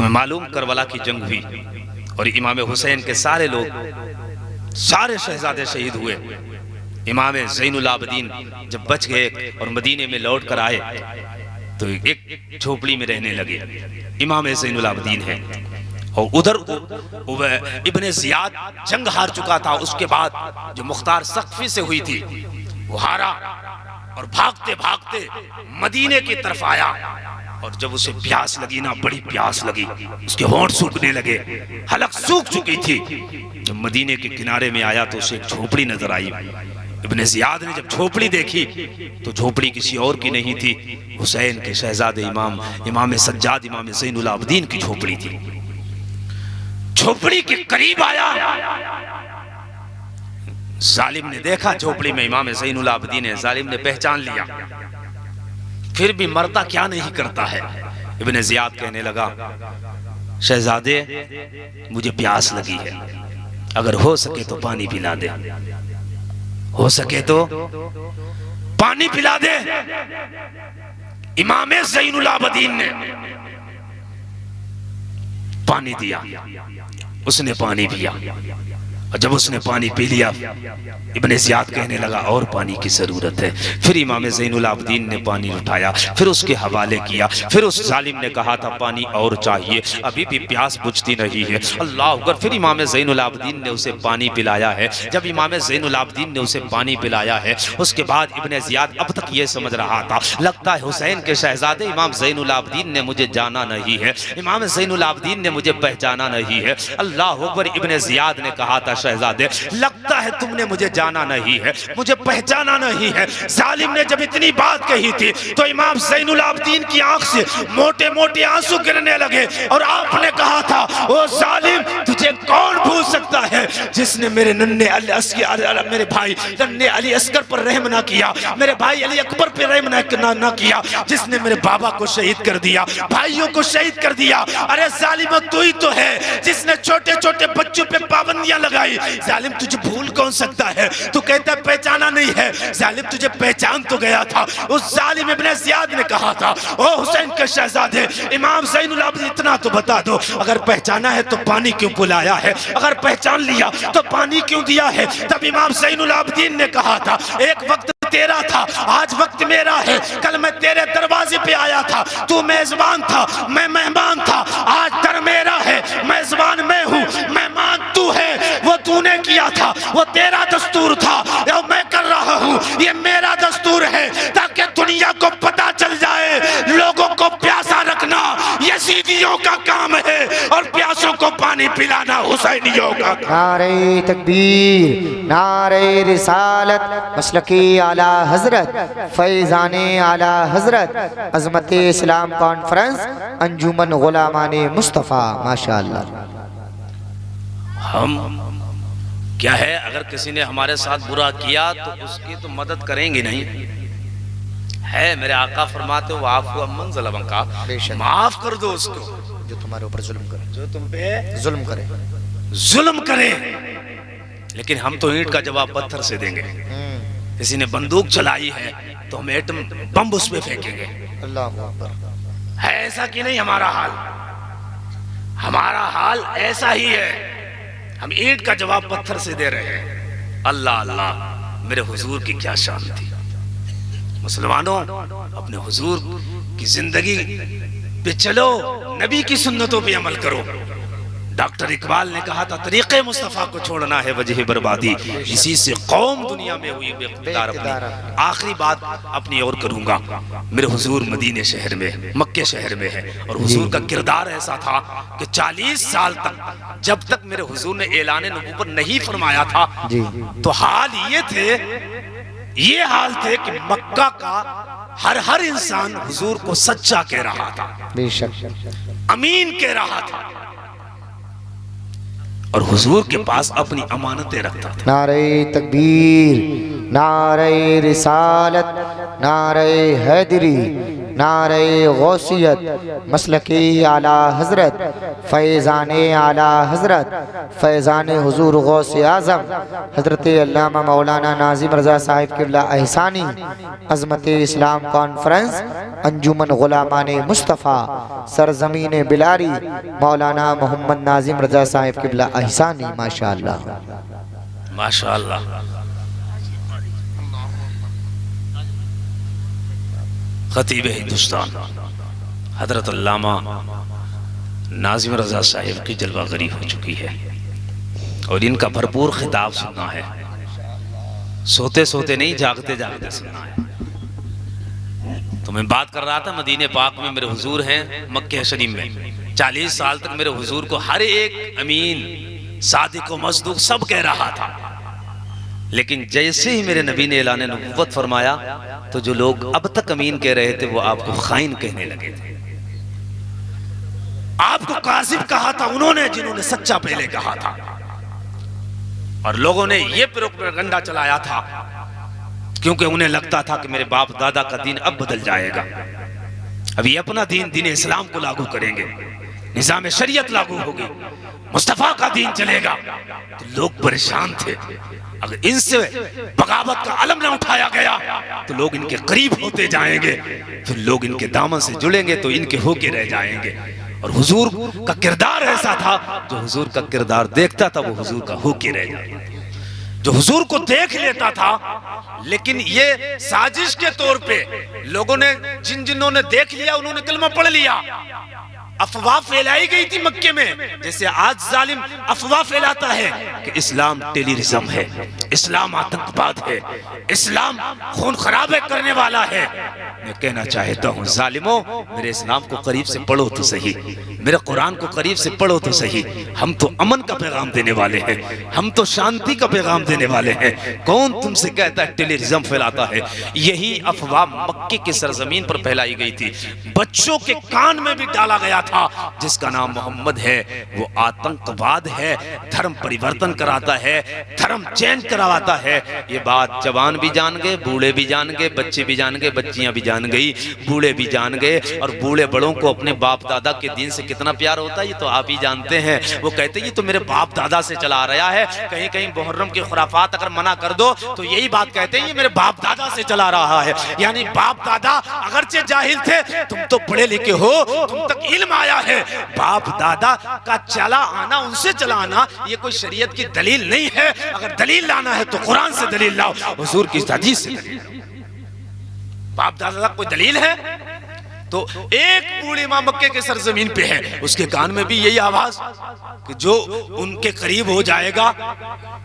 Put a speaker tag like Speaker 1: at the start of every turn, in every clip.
Speaker 1: तुम्हें मालूम करबला की जंग हुई और इमाम हुसैन के सारे लोग, सारे शहजादे शहीद हुए। इमाम ज़ैनुल आबदीन जब बच गए और मदीने में लौट कर आए तो एक झोपड़ी में रहने लगे। इमाम ज़ैनुल आबदीन है और उधर इब्ने ज़ियाद जंग हार चुका था। उसके बाद जो मुख्तार सख्फी से हुई थी वो हारा और भागते भागते मदीने की तरफ आया। और जब उसे प्यास लगी ना, बड़ी प्यास लगी, उसके होंठ सूखने लगे, हलक सूख चुकी थी। जब मदीने के किनारे में आया तो उसे एक झोपड़ी नजर आई। इब्ने ज़ियाद ने जब झोपड़ी देखी तो झोपड़ी किसी और की नहीं थी, हुसैन के शहजादे इमाम सज्जाद इमाम ज़ैनुल आबदीन की झोपड़ी थी। झोपड़ी के करीब आया, जालिम ने देखा झोपड़ी में इमाम ज़ैनुल आबदीन है। जालिम ने पहचान लिया, फिर भी मरता क्या नहीं करता है। इब्ने ज़ियाद कहने लगा, शहजादे मुझे प्यास लगी है, अगर हो सके तो पानी पिला दे, हो सके तो पानी पिला दे। इमाम ज़ैनुल आबदीन ने पानी दिया, उसने पानी पिया और जब उसने पानी पी लिया इब्ने ज़ियाद कहने लगा और पानी की जरूरत है। फिर इमाम ज़ैनुल आबदीन ने पानी उठाया, फिर उसके हवाले किया। फिर उस जालिम ने कहा था पानी और चाहिए, अभी भी प्यास बुझती नहीं है। अल्लाह अकबर। फिर इमाम ज़ैनुल आबदीन ने उसे पानी पिलाया है। जब इमाम ज़ैनुल आबदीन ने उसे पानी पिलाया है उसके बाद इब्ने ज़ियाद अब तक ये समझ रहा था, लगता है हुसैन के शहजादे इमाम ज़ैनुल आबदीन ने मुझे जाना नहीं है, इमाम ज़ैनुल आबदीन ने मुझे पहचाना नहीं है। अल्लाह अकबर। इब्ने ज़ियाद ने कहा था, शहजादे लगता है तुमने मुझे जाना नहीं है, मुझे पहचाना नहीं है। जालिम ने जब इतनी बात कही थी तो इमाम ज़ैनुल आबदीन की आंख से मोटे मोटे आंसू गिरने लगे और आपने कहा था, ओ जालिम तुझे कौन भूल सकता है जिसने मेरे नन्हे मेरे भाई नन्हे अली असगर पर रहम ना किया, मेरे भाई अली अकबर पर रहम ना किया, जिसने मेरे बाबा को शहीद कर दिया, भाइयों को शहीद कर दिया। अरे जालिम तू ही तो है जिसने छोटे छोटे बच्चों पे पाबंदियां लगाई। जालिम तुझे भूल कौन सकता है, तू कहता है पहचाना नहीं है। जालिम तुझे पहचान तो गया था। उस जालिम इब्ने ज़ियाद ने कहा था, ओ हुसैन के शहजादे इमाम ज़ैनुल आबदीन इतना तो बता दो, अगर पहचाना है तो पानी क्यों बुलाया है, अगर पहचान लिया तो पानी क्यों दिया है। तब इमाम ज़ैनुल आबदीन ने कहा था, एक वक्त तेरा था, आज वक्त मेरा है। कल मैं तेरे दरवाजे पे आया था, तू मेजबान था, मैं मेहमान था। आज दर मेरा है, मेजबान मैं हूँ, मेहमान तू है। वो तूने किया था, वो तेरा दस्तूर था, ये मैं कर रहा हूँ, ये मेरा दस्तूर है, ताकि दुनिया को पता चल जाए लोगों को प्यासा रखना यजीदियों का काम है और प्यासों को पानी पिलाना हुसैनियों का।
Speaker 2: नारे तकबीर, नारे रिसालत, मसलकी आला हजरत, फैज़ाने आला हजरत, अज़मत इस्लाम कॉन्फ्रेंस, अंजुमन गुलामाने मुस्तफ़ा। माशाअल्लाह।
Speaker 1: हम क्या है, अगर किसी ने हमारे साथ बुरा किया तो उसकी तो मदद करेंगे नहीं है। मेरे आका फरमाते हो आफू अमन ज़लम का, माफ कर दो उसको
Speaker 2: जो तुम्हारे ऊपर जुल्म करे,
Speaker 1: जो तुम पे
Speaker 2: जुल्म करे।
Speaker 1: लेकिन हम तो ईंट का जवाब पत्थर से देंगे। किसी ने बंदूक चलाई है तो हम एटम बम उस पे फेंकेंगे।
Speaker 2: अल्लाह अकबर।
Speaker 1: है ऐसा कि नहीं हमारा हाल? हमारा हाल ऐसा ही है, हम ईंट का जवाब पत्थर से दे रहे हैं। अल्लाह अल्लाह, मेरे हुजूर की क्या शान थी। मुसलमानों, अपने हुजूर की जिंदगी पे चलो, नबी की सुन्नतों पे अमल करो। डॉक्टर इकबाल ने कहा था, तरीक़े मुस्तफ़ा को छोड़ना है वजह बर्बादी, इसी से कौम दुनिया में हुई बेइख्तियार। अपनी आखिरी बात अपनी और करूंगा। मेरे हुजूर मदीने शहर में, मक्के शहर में है और हुजूर का किरदार ऐसा था कि 40 साल तक जब तक मेरे हुजूर ने ऐलान नबूवत नहीं फरमाया था तो हाल ये हाल थे कि मक्का का हर इंसान हुजूर को सच्चा कह रहा था, बेशक अमीन कह रहा था और हुजूर के पास अपनी अमानतें रखता था।
Speaker 2: नारे तकबीर, नारे रिसालत, नारे हैदरी, नारे गौसियत मसलकी आला हजरत फैज़ान आला हजरत फैज़ान हुजूर गौस आज़म हजरत अल्लामा मौलाना नाजिम रज़ा साहिब क़िबला एहसानी अज़मत इस्लाम कॉन्फ्रेंस अंजुमन गुलामान मुस्तफ़ा सरज़मीन बिलारी मौलाना मोहम्मद नाजिम रज़ा साहिब क़िबला एहसानी। माशाअल्लाह
Speaker 1: माशाअल्लाह। खतीब हिंदुस्तान हजरत अल्लामा नाजिम रज़ा साहिब की जलवागरी हो चुकी है और इनका भरपूर खिताब सुनना है। सोते सोते नहीं, जागते जागते सुनना है। तो मैं बात कर रहा था मदीने पाक में मेरे हुजूर हैं मक्के शरीफ में। 40 साल तक मेरे हुजूर को हर एक अमीन सादिक व मसदूक सब कह रहा था, लेकिन जैसे ही मेरे नबी ने ऐलान नबुव्वत फरमाया तो जो लोग अब तक अमीन कह रहे थे वो आपको खाइन कहने लगे थे। आपको काज़िब कहा था उन्होंने जिन्होंने सच्चा पहले कहा था, और लोगों ने ये प्रोपेगेंडा चलाया था क्योंकि उन्हें लगता था कि मेरे बाप दादा का दीन अब बदल जाएगा, अब ये अपना दीन दीन इस्लाम को लागू करेंगे, निज़ाम शरीयत लागू होगी, मुस्तफा का दीन चलेगा। तो लोग परेशान थे। अगर इनसे बगावत का अलम न उठाया गया तो लोग इनके करीब होते जाएंगे, फिर लोग इनके दामन से जुड़ेंगे तो इनके होके रह जाएंगे। और हुजूर का किरदार ऐसा था, जो हुजूर का किरदार देखता था वो हुजूर का होके रह जाता, जो हुजूर को देख लेता था। लेकिन ये साजिश के तौर पे लोगों ने जिन्होंने ने देख लिया उन्होंने कलमा पढ़ लिया। अफवाह फैलाई गई थी मक्के में, जैसे आज जालिम अफवाह फैलाता है कि इस्लाम टेररिज्म है, इस्लाम आतंकवाद है, इस्लाम खून खराबे करने वाला है। मैं कहना चाहता हूँ जालिमों, मेरे इस्लाम को करीब से पढ़ो तो सही, मेरे कुरान को करीब से पढ़ो तो सही। हम तो अमन का पैगाम देने वाले हैं, हम तो शांति का पैगाम देने वाले हैं। कौन तुमसे कहता है टेररिज्म फैलाता है? यही अफवाह मक्के की सरजमीन पर फैलाई गई थी, बच्चों के कान में भी डाला गया था। जिसका नाम मोहम्मद है वो आतंकवाद है, धर्म परिवर्तन कराता है, धर्म चेंज करवाता है। ये बात जवान भी जान गए, बूढ़े भी जान गए, बच्चे भी जान गए, बच्चियां भी जान गई, बूढ़े भी जान गए। और बूढ़े बड़ों को अपने बाप दादा के दीन से कितना प्यार होता है ये तो आप ही जानते हैं। वो कहते हैं ये तो मेरे बाप दादा से चला रहा है। कहीं कहीं मुहर्रम की खुराफात अगर मना कर दो तो यही बात कहते हैं ये मेरे बाप दादा से चला रहा है। यानी बाप दादा अगरचे जाहिल थे, तुम तो पढ़े लिखे हो, तुम तक इल्म आया है। बाप दादा का चला आना, उनसे चला आना ये कोई शरीयत की दलील नहीं है। अगर दलील लाना है तो कुरान से दलील लाओ, हुजूर की हदीस से दलील लाओ। बाप दादा कोई दलील है? तो एक बूढ़ी मां मक्के के सरजमीन पे है, उसके कान में भी यही आवाज कि जो उनके करीब हो जाएगा,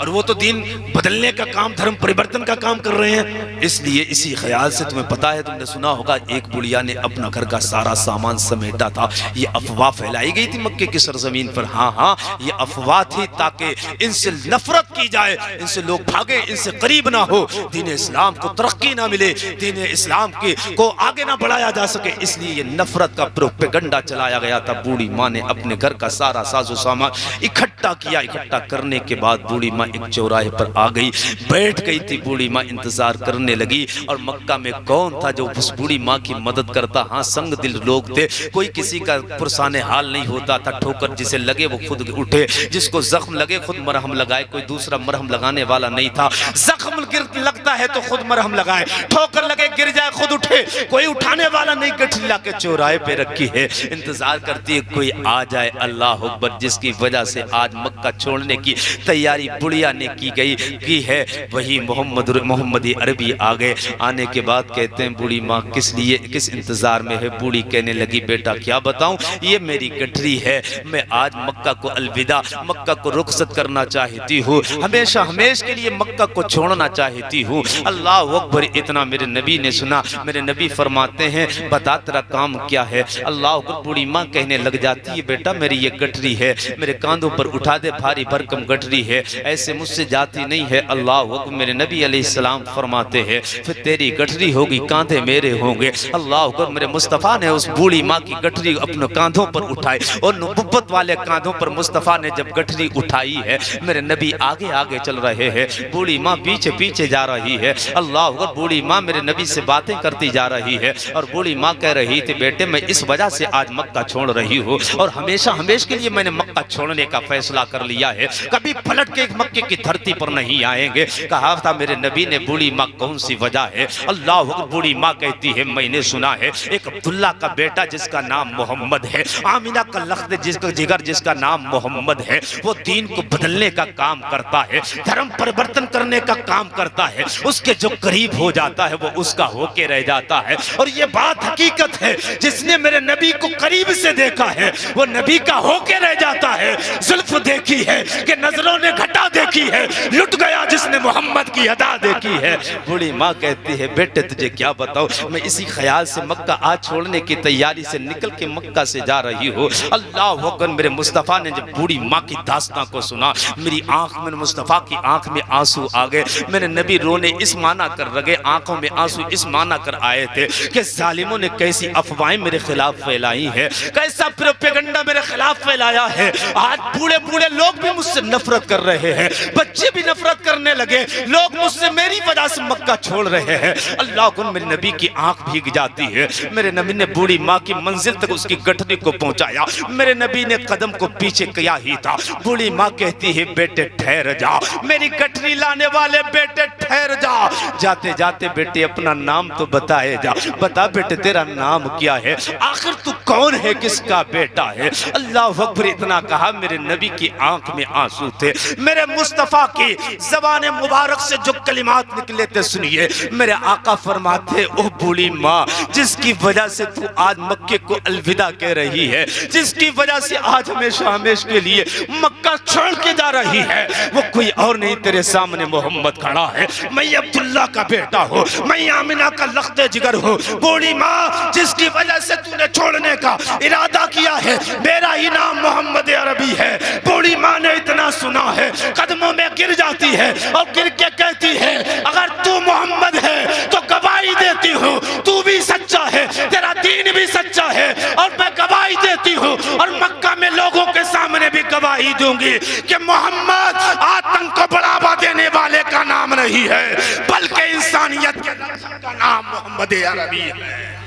Speaker 1: और वो तो दीन बदलने का काम, धर्म परिवर्तन का काम कर रहे हैं। इसलिए इसी ख्याल से तुम्हें पता है, तुमने सुना होगा एक बुढ़िया ने अपना घर का सारा सामान समेटा था। ये अफवाह फैलाई गई थी मक्के की सरजमीन पर। हाँ हाँ, ये अफवाह थी ताकि इनसे नफरत की जाए, इनसे लोग भागे, इनसे करीब ना हो, दीन इस्लाम को तरक्की ना मिले, दीन इस्लाम को आगे ना बढ़ाया जा सके। इसलिए ये नफरत का प्रोपेगेंडा चलाया गया था। बूढ़ी माँ ने अपने घर का सारा साजो सामान इकट्ठा किया। इकट्ठा करने के बाद बूढ़ी माँ एक चौराहे पर आ गई, बैठ गई थी। बूढ़ी माँ इंतजार करने लगी, और मक्का में कौन था जो उस बूढ़ी माँ की मदद करता? हाँ, संग दिल लोग थे, कोई किसी का पुरसाने हाल नहीं होता था। ठोकर जिसे लगे वो खुद उठे, जिसको जख्म लगे खुद मरहम लगाए, कोई दूसरा मरहम लगाने वाला नहीं था। जख्म लगता है तो खुद मरहम लगाए, ठोकर लगे गिर जाए खुद उठे, कोई उठाने वाला नहीं। गठरी ला के चौराहे पे रखी है, इंतजार करती है कोई आ जाए। अल्लाह अकबर, जिसकी वजह से आज मक्का छोड़ने की तैयारी बुढ़िया ने की है, वही मोहम्मदी अरबी आ गए। आने के बाद कहते हैं बूढ़ी माँ किस इंतजार में है? बूढ़ी कहने लगी बेटा क्या बताऊं, ये मेरी गठरी है, मैं आज मक्का को अलविदा, मक्का को रुखसत करना चाहती हूँ, हमेशा हमेशा के लिए मक्का को छोड़ना चाहती हूँ। अल्लाह अकबर, इतना मेरे नबी ने सुना। मेरे नबी फरमाते हैं बता तेरा काम क्या है? अल्लाह अकबर, बूढ़ी माँ कहने लग जाती है बेटा मेरी ये गठरी है, मेरे कांधों पर उठा दे, भारी भरकम गठरी है, ऐसे मुझसे जाती नहीं है। अल्लाह अकबर, मेरे नबी अलैहिस्सलाम फरमाते हैं फिर तेरी गठरी होगी, कांधे मेरे होंगे। अल्लाह अकबर, मेरे मुस्तफ़ा ने उस बूढ़ी माँ की गठरी अपने कांधों पर उठाई, और नबुव्वत वाले कांधों पर मुस्तफ़ा ने जब गठरी उठाई है, मेरे नबी आगे आगे चल रहे हैं, बूढ़ी माँ पीछे पीछे जा रही रही है। अल्लाह अकबर। बूढ़ी माँ मेरे नबी से बातें करती जा रही है और बूढ़ी माँ कह रही थी, बेटे मैं इस वजह से आज मक्का छोड़ रही हूँ और हमेशा हमेशा के लिए मैंने मक्का छोड़ने का फैसला कर लिया है, कभी पलट के मक्के की धरती पर नहीं आएंगे। कहा था मेरे नबी ने, बूढ़ी माँ कौन सी वजह है? अल्लाह अकबर। बूढ़ी माँ कहती है, मैंने सुना है एक अब्दुल्ला का बेटा जिसका नाम मोहम्मद है, आमिना का लख्त जिसका जिगर जिसका नाम मोहम्मद है, वो दीन को बदलने का काम करता है, धर्म परिवर्तन करने का काम करता है, उसके जो करीब हो जाता है वो उसका होके रह जाता है। और ये बात हकीकत है, जिसने मेरे नबी को करीब से देखा है वो नबी का होके रह जाता है। जुल्फ देखी है कि नजरों ने घटा देखी है, लुट गया जिसने मोहम्मद की अदा देखी है। बूढ़ी माँ कहती है, बेटे तुझे क्या बताऊं, मैं इसी ख्याल से मक्का आज छोड़ने की तैयारी से निकल के मक्का से जा रही हूँ। अल्लाह अकबर। मेरे मुस्तफ़ा ने जब बूढ़ी माँ की दास्तां को सुना, मेरी आंख में, मुस्तफ़ा की आंख में आंसू आ गए। मेरे नबी रोने इस माना कर लगे, आंखों में आंसू इस माना कर आए थे कि जालिमों ने कैसी अफवाहें मेरे खिलाफ फैलाई है, कैसा प्रोपेगेंडा मेरे खिलाफ फैलाया है। आज बूढ़े बूढ़े लोग भी मुझसे नफरत कर रहे हैं, बच्चे भी नफरत करने लगे, लोग मुझसे मेरी वजह से मक्का छोड़ रहे हैं। अल्लाह को मेरे नबी की आंख भीग जाती है। मेरे नबी ने बूढ़ी माँ की मंजिल तक उसकी गठरी को पहुंचाया। मेरे नबी ने कदम को पीछे किया ही था। बूढ़ी माँ कहती है, बेटे ठहर जा, मेरी गठरी लाने वाले बेटे ठहर जा। जाते जाते बेटे अपना नाम तो बताए जा, बता बेटे तेरा नाम क्या है, आखिर तू कौन है, किसका बेटा है? अल्लाह अकबर। इतना कहा, मेरे नबी की आंख में आंसू थे। मेरे मुस्तफ़ा की ज़बान मुबारक से जो कलिमात निकले थे सुनिए। मेरे आका फरमाते, ओ बूढ़ी माँ, जिसकी वजह से तू आज मक्के को अलविदा कह रही है, जिसकी वजह से आज हमेशा हमेशा के लिए मक्का छोड़ के जा रही है, वो कोई और नहीं, तेरे सामने मोहम्मद खड़ा है। मैं अब्दुल्ला का बेटा हूँ, मैं आमिना का लख्ते जिगर हूँ। बूढ़ी माँ, जिसकी वजह से तूने छोड़ने का इरादा किया है, मेरा ही नाम मोहम्मद अरबी है। बूढ़ी माँ ने इतना सुना है, कदमों में गिर जाती है और गिर के कहती है, अगर तू मोहम्मद है तो गवाही देती हूँ तू भी सच्चा है, तेरा दीन भी सच्चा है, और मैं गवाही देती हूँ और मक्का में लोगों के सामने भी गवाही दूंगी कि मोहम्मद आतंक को बढ़ावा देने वाले का नाम नहीं है, बल्कि इंसानियत के का नाम मोहम्मद अरबी है।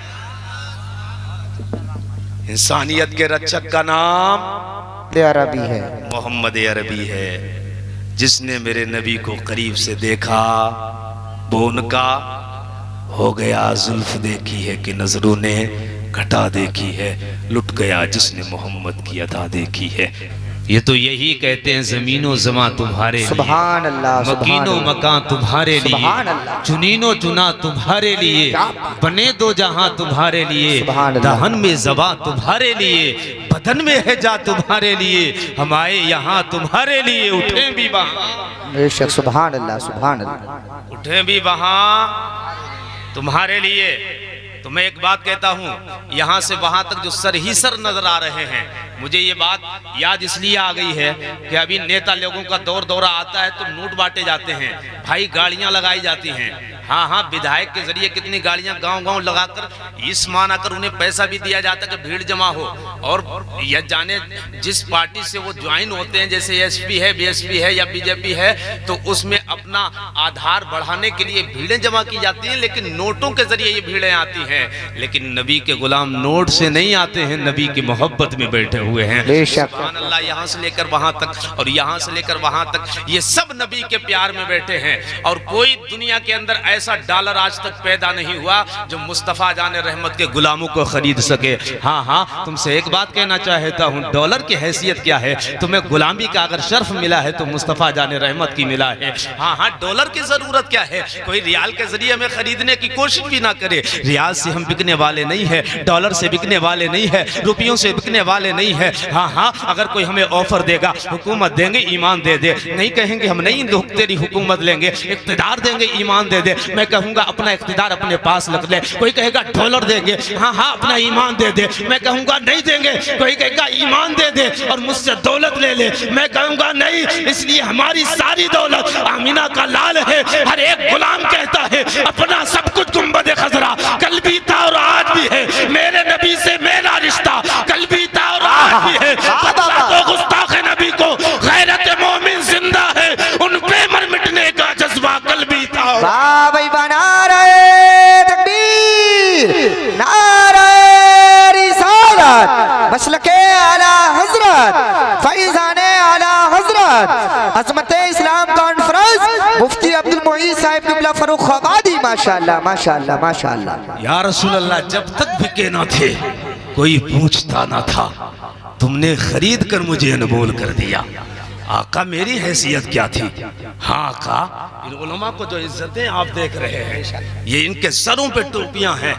Speaker 1: इंसानियत के रक्षक का नाम
Speaker 2: अरबी है,
Speaker 1: मोहम्मद अरबी है। जिसने मेरे नबी को करीब से देखा वो उनका हो गया। जुल्फ देखी है कि नजरों ने घटा देखी है, लुट गया जिसने मोहम्मद की अदा देखी है। ये तो यही कहते हैं, जमीनो जमा तुम्हारे लिए,
Speaker 2: सुभान अल्लाह,
Speaker 1: मकीनो मकान तुम्हारे लिए, चुनीनो चुना तुम्हारे लिए, बने दो जहां तुम्हारे लिए, दहन में जबा तुम्हारे लिए, बदन में है जा तुम्हारे लिए, हम आए यहाँ तुम्हारे लिए, उठे भी वहां,
Speaker 2: बेशक, सुभान अल्लाह, सुभान अल्लाह,
Speaker 1: उठे भी वहां तुम्हारे लिए। तो मैं एक बात कहता हूँ, यहाँ से वहां तक जो सर ही सर नजर आ रहे हैं, मुझे ये बात याद इसलिए आ गई है कि अभी नेता लोगों का दौरा आता है तो नोट बांटे जाते हैं, भाई गाड़ियां लगाई जाती हैं। हाँ हाँ, विधायक के जरिए कितनी गाड़ियां गांव-गांव लगाकर इस माना कर उन्हें पैसा भी दिया जाता है कि भीड़ जमा हो, और यह जाने जिस पार्टी से वो ज्वाइन होते हैं, जैसे एसपी है, बीएसपी है या बीजेपी है, तो उसमें अपना आधार बढ़ाने के लिए भीड़ें जमा की जाती हैं, लेकिन नोटों के जरिए ये भीड़ें आती हैं। लेकिन नबी के गुलाम नोट से नहीं आते हैं, नबी की मोहब्बत में बैठे हुए हैं। सुभान अल्लाह। यहाँ से लेकर वहां तक और यहाँ से लेकर वहां तक, ये सब नबी के प्यार में बैठे हैं। और कोई दुनिया के अंदर ऐसा डॉलर आज तक पैदा नहीं हुआ जो मुस्तफ़ा जाने रहमत के गुलामों को खरीद सके। हाँ हाँ, तुमसे एक बात कहना चाहता हूँ, डॉलर की हैसियत क्या है? तुम्हें गुलामी का अगर शर्फ मिला है तो मुस्तफ़ा जाने रहमत की मिला है। हाँ हाँ, डॉलर की जरूरत क्या है? कोई रियाल के जरिए हमें खरीदने की कोशिश भी ना करे। रियाल से हम बिकने वाले नहीं है, डॉलर से बिकने वाले नहीं है, रुपयों से बिकने वाले नहीं है। हाँ हाँ, अगर कोई हमें ऑफर देगा, हुकूमत देंगे, ईमान दे दे, नहीं कहेंगे हम नहीं तेरी हुकूमत लेंगे, इख्तिदार देंगे, ईमान दे दे, मैं कहूंगा अपना इख्तिदार अपने पास रख ले। कोई कहेगा डॉलर देंगे, हाँ हाँ अपना ईमान दे दे, मैं कहूंगा नहीं देंगे। कोई कहेगा ईमान दे दे और मुझसे दौलत ले ले, मैं कहूंगा नहीं। इसलिए हमारी सारी दौलत आमीना का लाल है। हर एक गुलाम कहता है अपना सब कुछ गुंबद खजरा, कल भी था और आज भी है, मेरे नबी से मेरा रिश्ता कल भी था और आज भी है। तो गुस्ताख नबी को गैरत मोमिन जिंदा है, उन पे मर मिटने का जज्बा कल भी था।
Speaker 2: फर्रुखाबादी माशाअल्लाह माशाअल्लाह माशाअल्लाह।
Speaker 1: या रसूल अल्लाह, जब तक बिके ना थे कोई पूछता ना था, तुमने खरीद कर मुझे अनमोल कर दिया। आका, मेरी हैसियत क्या थी? हाँ आका, इन उलमा को जो इज्जतें आप देख रहे हैं, ये इनके सरों पे टोपियां हैं,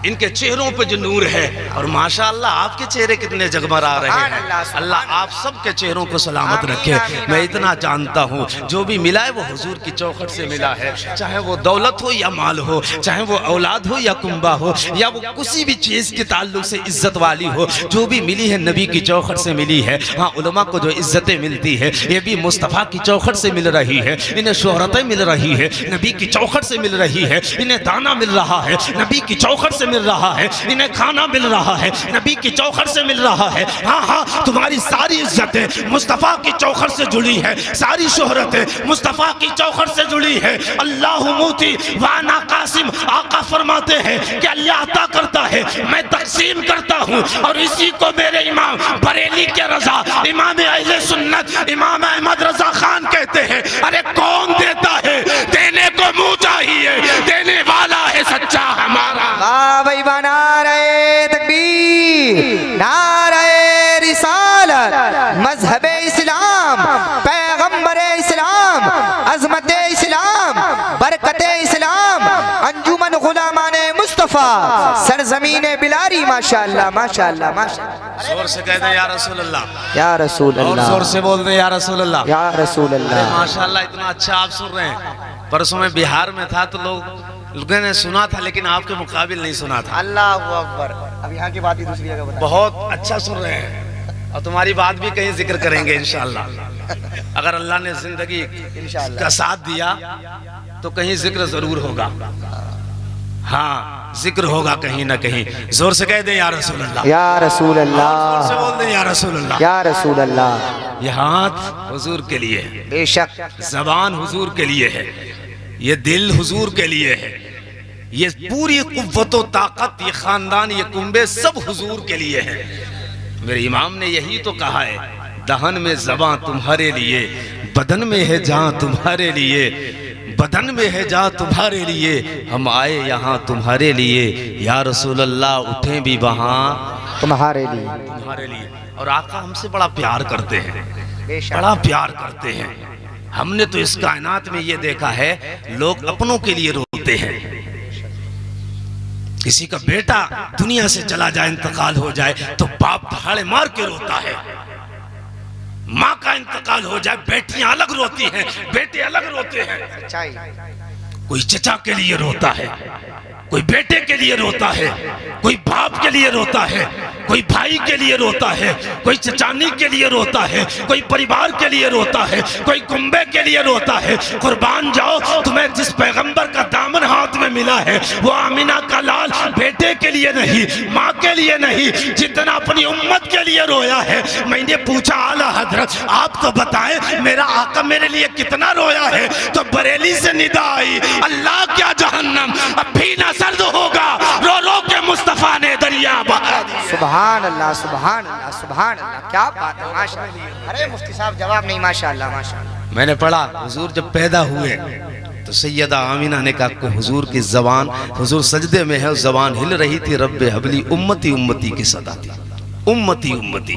Speaker 1: इनके चेहरों पे जो नूर है, और माशाअल्लाह आपके चेहरे कितने जगमगा रहे हैं। अल्लाह आप सबके चेहरों को सलामत रखे। मैं इतना जानता हूँ, जो भी मिला है वो हुजूर की चौखट से मिला है, चाहे वो दौलत हो या माल हो, चाहे वो औलाद हो या कुंबा हो, या वो किसी भी चीज के ताल्लुक से इज्जत वाली हो, जो भी मिली है नबी की चौखट से मिली है। हाँ, उलमा को जो इज्जतें मिलती है ये भी मुस्तफ़ा की चौखट से मिल रही है। इन्हें शोहरतें मिल रही है, नबी की चौखट से मिल रही है। इन्हें दाना मिल रहा है, नबी की चौखट से मिल रहा है। इन्हें खाना मिल रहा है, नबी की चौखट से मिल रहा है। हाँ हाँ, तुम्हारी सारी इज्जतें मुस्तफ़ा की चौखट से जुड़ी है, सारी शोहरतें मुस्तफ़ा की चौखट से जुड़ी है। अल्लाह मूती वाना कासिम, आका फरमाते हैं कि अल्लाह अता करता है, मैं तकसीम करता हूँ, और इसी को मेरे इमाम बरेली के रजा इमाम अहले सुन्नत इमाम अहमद रजा खान कहते हैं। अरे कौन देता है? देने को मुंह चाहिए, देने वाला है सच्चा हमारा।
Speaker 2: वाह भाई वाह, नारे तकबीर, नारे रिसालत, मजहबे इस्लाम, पैगंबरे इस्लाम, अजमते इस्लाम, बरकते इस्लाम, अंजुमन गुलामाने मुस्तफा, सरजमीने बिलारी माशाअल्लाह माशाअल्लाह माशाअल्लाह।
Speaker 1: जोर से कहते हैं या रसूल अल्लाह,
Speaker 2: या रसूल
Speaker 1: और
Speaker 2: अल्लाह,
Speaker 1: जोर से बोल दे या रसूल अल्लाह,
Speaker 2: या रसूल अल्लाह।
Speaker 1: माशाअल्लाह, इतना अच्छा आप सुन रहे हैं। परसों में बिहार में था तो लोगों ने सुना था, लेकिन आपके मुकाबिल नहीं सुना था।
Speaker 2: अल्लाह अकबर। अब यहाँ की बात ही दूसरी जगह बता।
Speaker 1: बहुत अच्छा सुन रहे हैं, और तुम्हारी बात भी कहीं जिक्र करेंगे इंशाअल्लाह। अगर अल्लाह ने जिंदगी का साथ दिया तो कहीं जिक्र जरूर होगा। हाँ, जिक्र होगा कहीं ना कहीं। जोर से कह दें या रसूल अल्लाह,
Speaker 2: या रसूल अल्लाह,
Speaker 1: जोर से बोल दें या रसूल अल्लाह।
Speaker 2: या रसूल अल्लाह।
Speaker 1: ये हाथ हुजूर के लिए है,
Speaker 2: बेशक।
Speaker 1: जबान हुजूर के लिए है, ये दिल हुजूर के लिए है, ये पूरी कुव्वत व ताकत, ये खानदान, ये कुंबे सब हुजूर के लिए है। मेरे इमाम ने यही तो कहा है, दहन में ज़बां तुम्हारे लिए, बदन में है जान तुम्हारे लिए, बदन में है जा तुम्हारे लिए, हम आए यहाँ तुम्हारे लिए। या रसूल अल्लाह, उठे भी वहाँ
Speaker 2: तुम्हारे लिए,
Speaker 1: तुम्हारे लिए। और आका हमसे बड़ा प्यार करते हैं, बड़ा प्यार करते हैं। हमने तो इस कायनात में ये देखा है, लोग अपनों के लिए रोते हैं। किसी का बेटा दुनिया से चला जाए, इंतकाल हो जाए, तो बाप दहाड़े मार के रोता है। माँ का इंतकाल हो जाए, बेटियां अलग रोती हैं, बेटे अलग रोते हैं। कोई चचा के लिए रोता है, कोई बेटे के लिए रोता है, कोई बाप के लिए रोता है, कोई भाई के लिए रोता है, कोई चचानी के लिए रोता है, कोई परिवार के लिए रोता है, कोई कुंबे के लिए रोता है। कुर्बान जाओ, तुम्हें जिस पैगंबर का दामन हाथ में मिला है, वो आमिना का लाल बेटे के लिए नहीं, माँ के लिए नहीं, जितना अपनी उम्मत के लिए रोया है। मैंने पूछा, आला हजरत आप तो बताएं, मेरा आका मेरे लिए कितना रोया है? तो बरेली से निदा आई, अल्लाह क्या जहन्नम अब भी ना सर्द होगा, रो रो के मुस्तफा ने दरिया बहा दिया।
Speaker 2: सुभान अल्लाह सुभान अल्लाह सुभान अल्लाह, क्या बात है माशाअल्लाह। अरे मुफ्ती साहब जवाब नहीं, माशाअल्लाह माशाअल्लाह।
Speaker 1: मैंने पढ़ा, हुजूर जब पैदा हुए तो सैयदा आमिना ने कहा कि हुजूर की जबान, हुजूर सजदे में है, जबान हिल रही थी, रब्बे हबली उम्मती उम्मती की सदा थी, उम्मती उम्मती।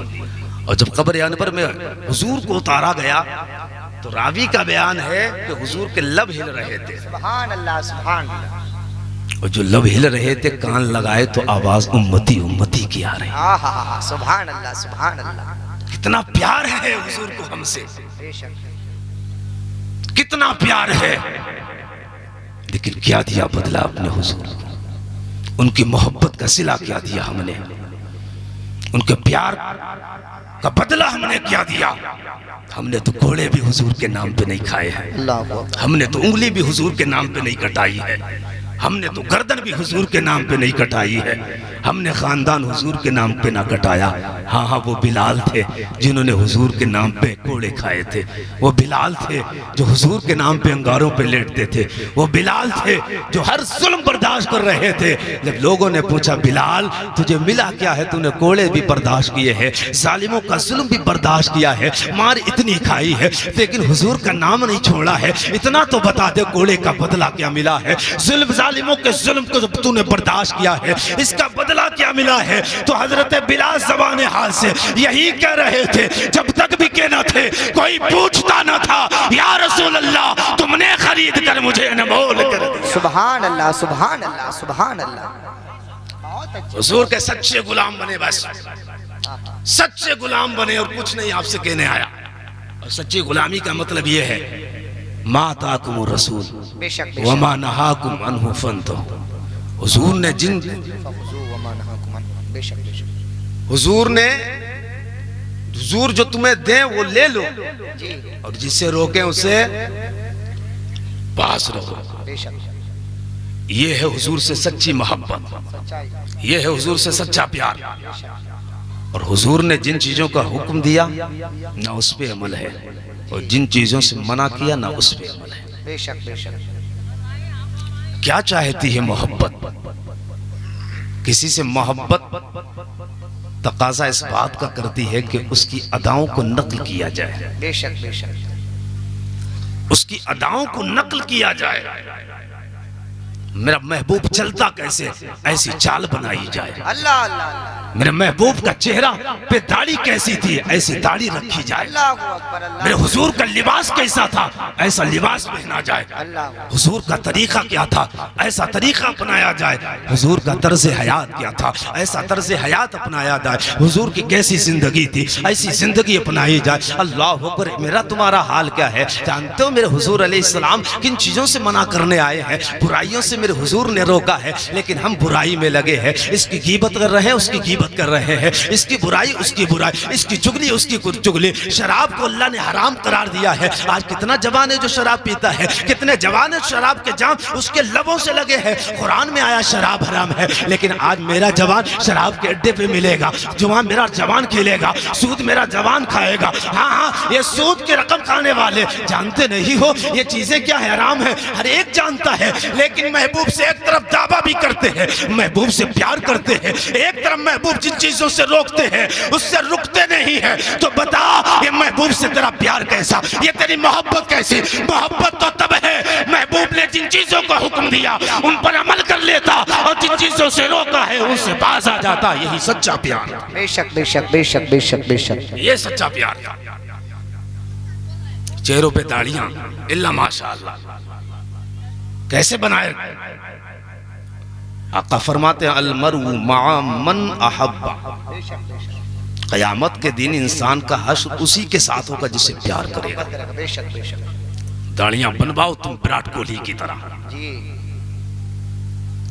Speaker 1: और जब कब्र अनवर में हुजूर को उतारा गया तो रावी का बयान है कि हुजूर के लब हिल रहे थे।
Speaker 2: सुभान अल्लाह सुभान अल्लाह।
Speaker 1: और जो लब हिल रहे थे, कान लगाए तो आवाज उम्मती उम्मती की आ रही।
Speaker 2: सुभान अल्लाह सुभान अल्लाह।
Speaker 1: कितना प्यार है हुजूर को हमसे, कितना प्यार है। लेकिन क्या दिया बदला अपने हुजूर को, उनकी मोहब्बत का सिला क्या दिया हमने, उनके प्यार का बदला हमने क्या दिया। हमने तो घोड़े भी हुजूर के नाम पे नहीं खाए हैं, हमने तो उंगली भी हुजूर के नाम पे नहीं कटाई है, हमने तो गर्दन भी हुजूर के नाम पे नहीं कटाई है, हमने खानदान हुजूर के नाम पे ना कटाया। हाँ हाँ, वो बिलाल थे जिन्होंने हुजूर के नाम पे कोड़े खाए थे। वो बिलाल थे जो हुजूर के नाम पे अंगारों पे लेटते थे। वो बिलाल थे जो हर जुल्म बर्दाश्त कर रहे थे। जब लोगों ने पूछा बिलाल तुझे मिला क्या है, तूने कोड़े भी बर्दाश्त किए हैं, जालिमों का जुल्म भी बर्दाश्त किया है, मार इतनी खाई है, लेकिन हुजूर का नाम नहीं छोड़ा है, इतना तो बता दे कोड़े का बदला क्या मिला है। जुल्म जालिमों के जुल्म को जब तूने बर्दाश्त किया है, इसका बदला क्या मिला है। तो हजरत बिलाल ज़बान हाल से यही कह रहे थे जब तक भी कहना थे कोई पूछता न था, या रसूल अल्लाह तुमने खरीद कर मुझे अनमोल कर दिया।
Speaker 2: सुभान अल्लाह, सुभान अल्लाह, सुभान अल्लाह।
Speaker 1: हुजूर के सच्चे गुलाम बने, बस सच्चे गुलाम बने और कुछ नहीं आपसे कहने आया। और सच्ची गुलामी का मतलब यह है मा ताकुम रसूल व मा नहाकुम अन्हु फंतहू। हुजूर ने जिन हुजूर जो तुम्हें दे वो ले लो और जिससे रोके उसे पास रहो। ये है हुजूर से सच्ची मोहब्बत, ये है हुजूर से सच्चा प्यार। और हुजूर ने जिन चीजों का हुक्म दिया ना उस पे अमल है, और जिन चीजों से मना किया ना उस पे अमल है।
Speaker 2: बेशक बेशक।
Speaker 1: क्या चाहती है मोहब्बत? किसी से मोहब्बत तकाजा इस बात का करती है कि उसकी अदाओं को नकल किया जाए।
Speaker 2: बेशक बेशक।
Speaker 1: उसकी अदाओं को नकल किया जाए। मेरा महबूब चलता कैसे, ऐसी चाल बनाई जाए।
Speaker 2: अल्लाह अल्लाह।
Speaker 1: मेरे महबूब का चेहरा पे दाढ़ी कैसी थी, ऐसी दाढ़ी रखी जाए। मेरे हुजूर का लिबास कैसा था, ऐसा लिबास पहना जाए। हुजूर का तरीका क्या था, ऐसा तरीका अपनाया जाए। हुजूर का तर्ज हयात क्या था, ऐसा तर्ज हयात अपनाया जाए। हुजूर की कैसी जिंदगी थी, ऐसी जिंदगी अपनाई जाए। अल्लाह अकबर। मेरा तुम्हारा हाल क्या है जानते हो? मेरे हुजूर अलैहिस्सलाम किन चीजों से मना करने आए हैं? बुराइयों से मेरे हुजूर ने रोका है, लेकिन हम बुराई में लगे हैं। इसकी गीबत कर रहे हैं, उसकी गीबत कर रहे हैं, इसकी बुराई उसकी बुराई, इसकी चुगली उसकी चुगली। शराब को अल्लाह ने हराम करार दिया है। आज कितना जवान है जो शराब पीता है, कितने जवान है शराब के जाम उसके लबों से लगे हैं। कुरान में आया शराब हराम है, लेकिन आज मेरा जवान शराब के अड्डे पे मिलेगा, जुआ मेरा जवान खेलेगा, सूद मेरा जवान खाएगा। हाँ हाँ, ये सूद की रकम खाने वाले जानते नहीं हो ये चीजें क्या हराम है, हर एक जानता है। लेकिन महबूब से एक तरफ दावा भी करते हैं, महबूब से प्यार करते हैं, एक तरफ महबूब जिन चीजों से रोकते हैं उससे रुकते नहीं है। तो बता ये महबूब से तेरा प्यार कैसा, ये तेरी मोहब्बत कैसी? मोहब्बत तो तब है महबूब ने जिन चीजों का हुक्म दिया उन पर अमल कर लेता, और जिन चीजों से रोका है उनसे बाज आ जाता। यही सच्चा प्यार।
Speaker 2: बेशक बेशक बेशक बेशक बेशक।
Speaker 1: ये सच्चा प्यार। चेहरों पे दाढ़ियां इल्ला माशाअल्लाह कैसे बनाए? आका फरमाते हैं अलमरु मअ मन अहब्बा। क़यामत के दिन इंसान का हश्र उसी के साथ होगा जिसे प्यार करेगा।
Speaker 2: बेशक बेशक।
Speaker 1: दाढ़ियां बनवाओ तुम विराट कोहली की तरह,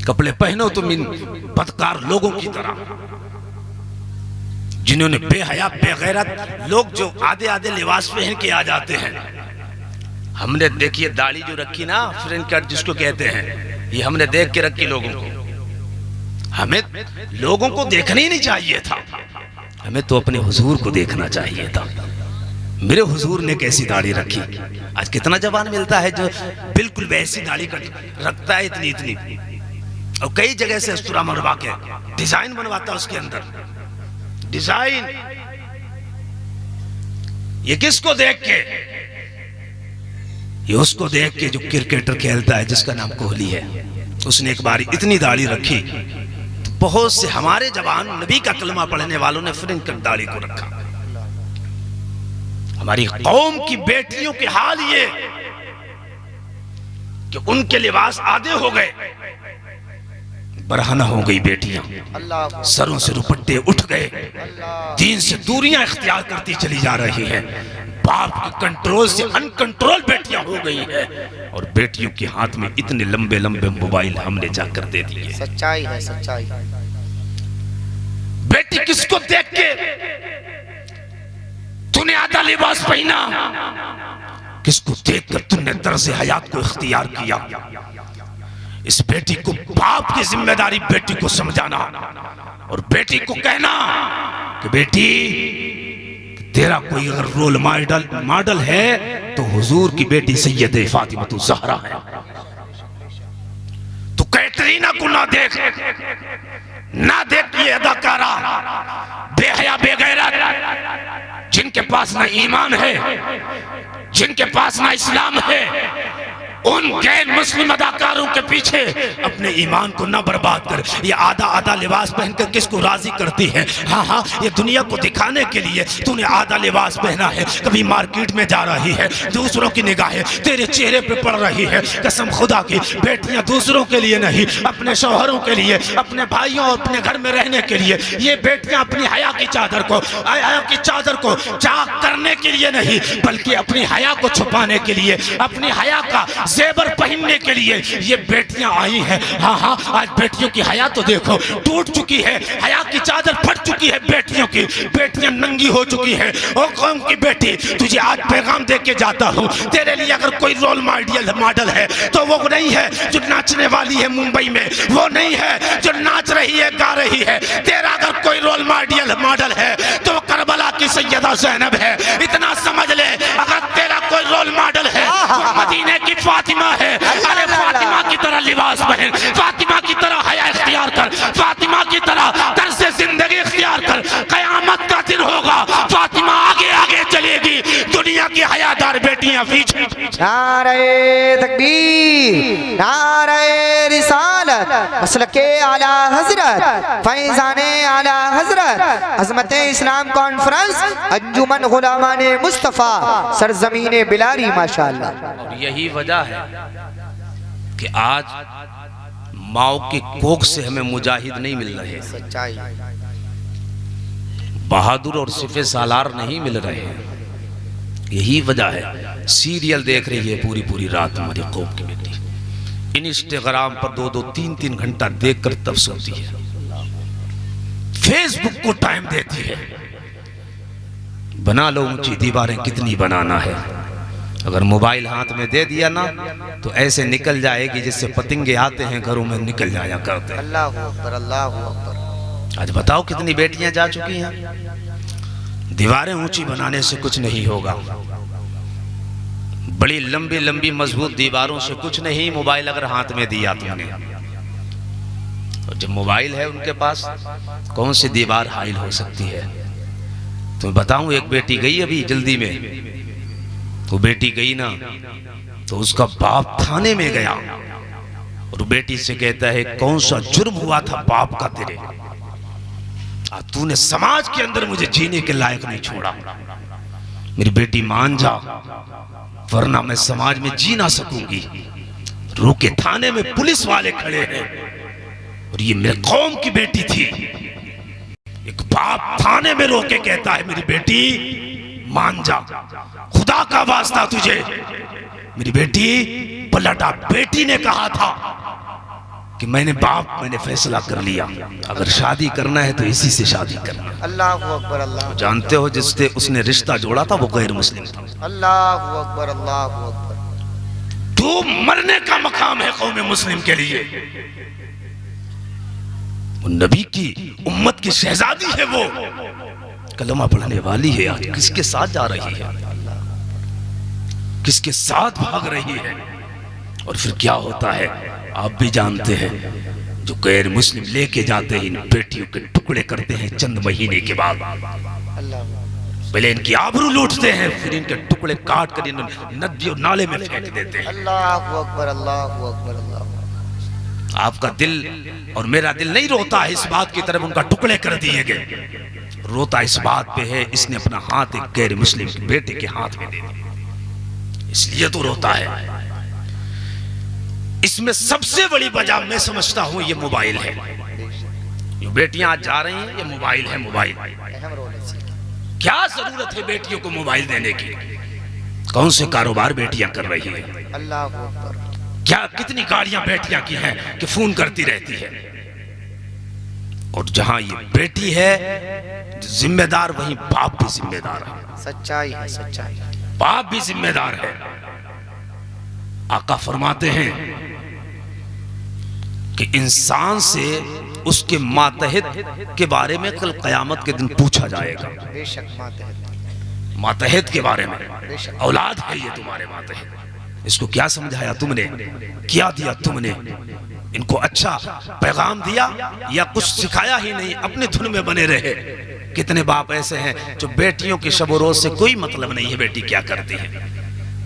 Speaker 1: कपड़े पहनो तुम इन बदकार लोगों की तरह जिन्होंने बेहया बेगैरत लोग जो आधे आधे लिबास पहन के आ जाते हैं। हमने देखिए दाढ़ी जो रखी ना, फ्रेंड कट जिसको कहते हैं, ये हमने देख के रखी लोगों को। हमें लोगों को देखना ही नहीं चाहिए था, हमें तो अपने हुजूर को देखना चाहिए था। मेरे हुजूर ने कैसी दाढ़ी रखी। आज कितना जवान मिलता है जो बिल्कुल वैसी दाढ़ी रखता है, इतनी इतनी, और कई जगह से अस्तुरा मरवा के डिजाइन बनवाता है उसके अंदर डिजाइन। ये किसको देख के? ये उसको देख के जो क्रिकेटर खेलता है जिसका नाम कोहली है। उसने एक बार इतनी दाढ़ी रखी तो बहुत से हमारे जवान नबी का कलमा पढ़ने वालों ने फिर इनकी दाढ़ी को रखा। हमारी कौम की बेटियों के हाल ये कि उनके लिबास आधे हो गए, बरहना हो गई बेटियां, सरों से दुपट्टे उठ गए, दीन से दूरियां इख्तियार करती चली जा रही हैं। बाप के कंट्रोल से अनकंट्रोल बेटियां हो गई है, और बेटियों के हाथ में इतने लंबे लंबे मोबाइल हमने जाकर दे दिए।
Speaker 2: सच्चाई है, सच्चाई।
Speaker 1: बेटी किसको देख के तूने आधा लिबास पहना, किसको देखकर तुमने तर्ज हयात को इख्तियार किया? इस बेटी को, बाप की जिम्मेदारी बेटी को समझाना और बेटी को कहना कि बेटी तेरा कोई अगर रोल मॉडल है तो हुजूर की बेटी सैयद फातिमा ज़हरा है। तू कैटरीना को ना देख ये अदाकारा बेहया बेगैरत, जिनके पास ना ईमान है, जिनके पास ना इस्लाम है, उन गैर मुस्लिम अदाकारों के पीछे अपने ईमान को ना बर्बाद कर। ये आधा आधा लिबास पहनकर किसको राजी करती है? हाँ हाँ, ये दुनिया को दिखाने के लिए तूने आधा लिबास पहना है। कभी मार्केट में जा रही है, दूसरों की निगाहें तेरे चेहरे पे पड़ रही है। कसम खुदा की, बेटियां दूसरों के लिए नहीं, अपने शौहरों के लिए, अपने भाइयों और अपने घर में रहने के लिए, ये बेटियां अपनी हया की चादर को चाक करने के लिए नहीं, बल्कि अपनी हया को छुपाने के लिए, अपनी हया का जेवर पहनने के लिए ये बेटियां आई हैं। हाँ हाँ, आज बेटियों की हया तो देखो टूट चुकी है, हया की चादर फट चुकी है बेटियों की, बेटियां नंगी हो चुकी है। ओ कौम की बेटी, तुझे आज पैगाम दे के जाता हूँ, तेरे लिए अगर कोई रोल मॉडल है तो वो नहीं है जो नाचने वाली है मुंबई में, वो नहीं है जो नाच रही है, गा रही है। तेरा अगर कोई रोल मॉडल है तो करबला की सैयदा ज़ैनब है। इतना समझ ले, अगर तेरा कोई रोल मॉडल है तो मदीने की फातिमा है। अरे फातिमा की तरह लिबास पहन, फातिमा की तरह हया इख्तियार कर, फातिमा की तरह तर्ज़ जिंदगी इख्तियार कर। कयामत का दिन होगा, फातिमा आगे आगे चलेगी, दुनिया की हयादार बेटियां पीछे।
Speaker 2: नारे तकबीर, नारे रिसालत, मसलके आला हजरत, फैज़ाने आला हजरत, अज़मते इस्लाम कॉन्फ्रेंस, अंजुमन गुलामाने मुस्तफ़ा, सरजमीने बिलारी, माशाअल्लाह।
Speaker 1: और यही वजह है कि आज माओ की कोख से हमें मुजाहिद नहीं मिल रहे,
Speaker 2: सच्चाई, बहादुर
Speaker 1: और सिफे सालार नहीं मिल रहे हैं। यही वजह है। सीरियल देख रही है पूरी रात हमारी कौम की बेटी, इंस्टाग्राम पर 2-2, 3-3 घंटा देखकर तब सोती है, फेसबुक को टाइम देती है। बना लो ऊंची दीवारें, कितनी बनाना है, अगर मोबाइल हाथ में दे दिया ना तो ऐसे निकल जाएगी जिससे पतंगे आते हैं घरों में निकल जाया करते हैं।
Speaker 2: अल्लाहू अकबर, अल्लाहू अकबर।
Speaker 1: आज बताओ कितनी बेटियां जा चुकी हैं। दीवारें ऊंची बनाने से कुछ नहीं होगा, बड़ी लंबी लंबी मजबूत दीवारों से कुछ नहीं। मोबाइल अगर हाथ में दिया तुमने, और जब मोबाइल है उनके पास, कौन सी दीवार हाइल हो सकती है? तुम्हें बताऊं, एक बेटी गई अभी जल्दी में, वो बेटी गई ना तो उसका बाप थाने में गया और बेटी से कहता है कौन सा जुर्म हुआ था बाप का तेरे, तूने समाज के अंदर मुझे जीने के लायक नहीं छोड़ा। मेरी बेटी मान जा, वरना मैं समाज में जी ना सकूंगी। रोके थाने में पुलिस वाले खड़े हैं और ये मेरे कौम की बेटी थी। एक बाप थाने में रोके कहता है मेरी बेटी मान जा, खुदा का वास्ता तुझे मेरी बेटी पलटा। बेटी ने कहा था कि मैंने फैसला कर लिया, अगर शादी करना है तो इसी से शादी करना।
Speaker 2: अल्लाहू अकबर, अल्लाह।
Speaker 1: जानते हो जिससे उसने रिश्ता जोड़ा था वो गैर मुस्लिम था।
Speaker 2: अल्लाहू अकबर, अल्लाहू अकबर।
Speaker 1: तो मरने का मकाम है कौम मुस्लिम के लिए। वो नबी की उम्मत की शहजादी है, वो कलमा पढ़ने वाली है। आज किसके साथ जा रही है, किसके साथ भाग रही है, और फिर क्या होता है आप भी जानते हैं। जो गैर मुस्लिम लेके जाते हैं इन बेटियों के टुकड़े करते हैं चंद महीने के बाद। पहले इनकी आबरू लूटते हैं, फिर इनके टुकड़े काट कर नदी और नाले में फेंक देते हैं।
Speaker 2: अल्लाहू अकबर, अल्लाहू अकबर, अल्लाह।
Speaker 1: आपका दिल और मेरा दिल नहीं रोता है इस बात की तरफ उनका टुकड़े कर दिए गए, रोता इस बात पे है इसने अपना हाथ एक गैर मुस्लिम के बेटे के हाथ में दे दिया, इसलिए तो रोता है। इसमें सबसे बड़ी वजह मैं समझता हूं ये मोबाइल है। जो बेटियां आज जा रही हैं ये मोबाइल है। मोबाइल क्या जरूरत है बेटियों को मोबाइल देने की? कौन से कारोबार बेटियां कर रही हैं?
Speaker 2: अल्लाहू अकबर।
Speaker 1: क्या कितनी गाड़ियां बेटियां की हैं कि फोन करती रहती है। और जहां ये बेटी है जिम्मेदार, वहीं बाप भी जिम्मेदार है।
Speaker 2: सच्चाई है, सच्चाई।
Speaker 1: बाप भी जिम्मेदार है। आका फरमाते हैं कि इंसान से उसके मातहत के बारे में कल क़यामत के दिन पूछा जाएगा।
Speaker 2: बेशक
Speaker 1: मातहत के बारे में, औलाद है ये तुम्हारे मातहत, इसको क्या समझाया तुमने, क्या दिया तुमने, इनको अच्छा पैगाम दिया या कुछ सिखाया ही नहीं, अपने धुन में बने रहे। कितने बाप ऐसे हैं जो बेटियों के शब रोज से कोई मतलब नहीं है बेटी क्या करती है।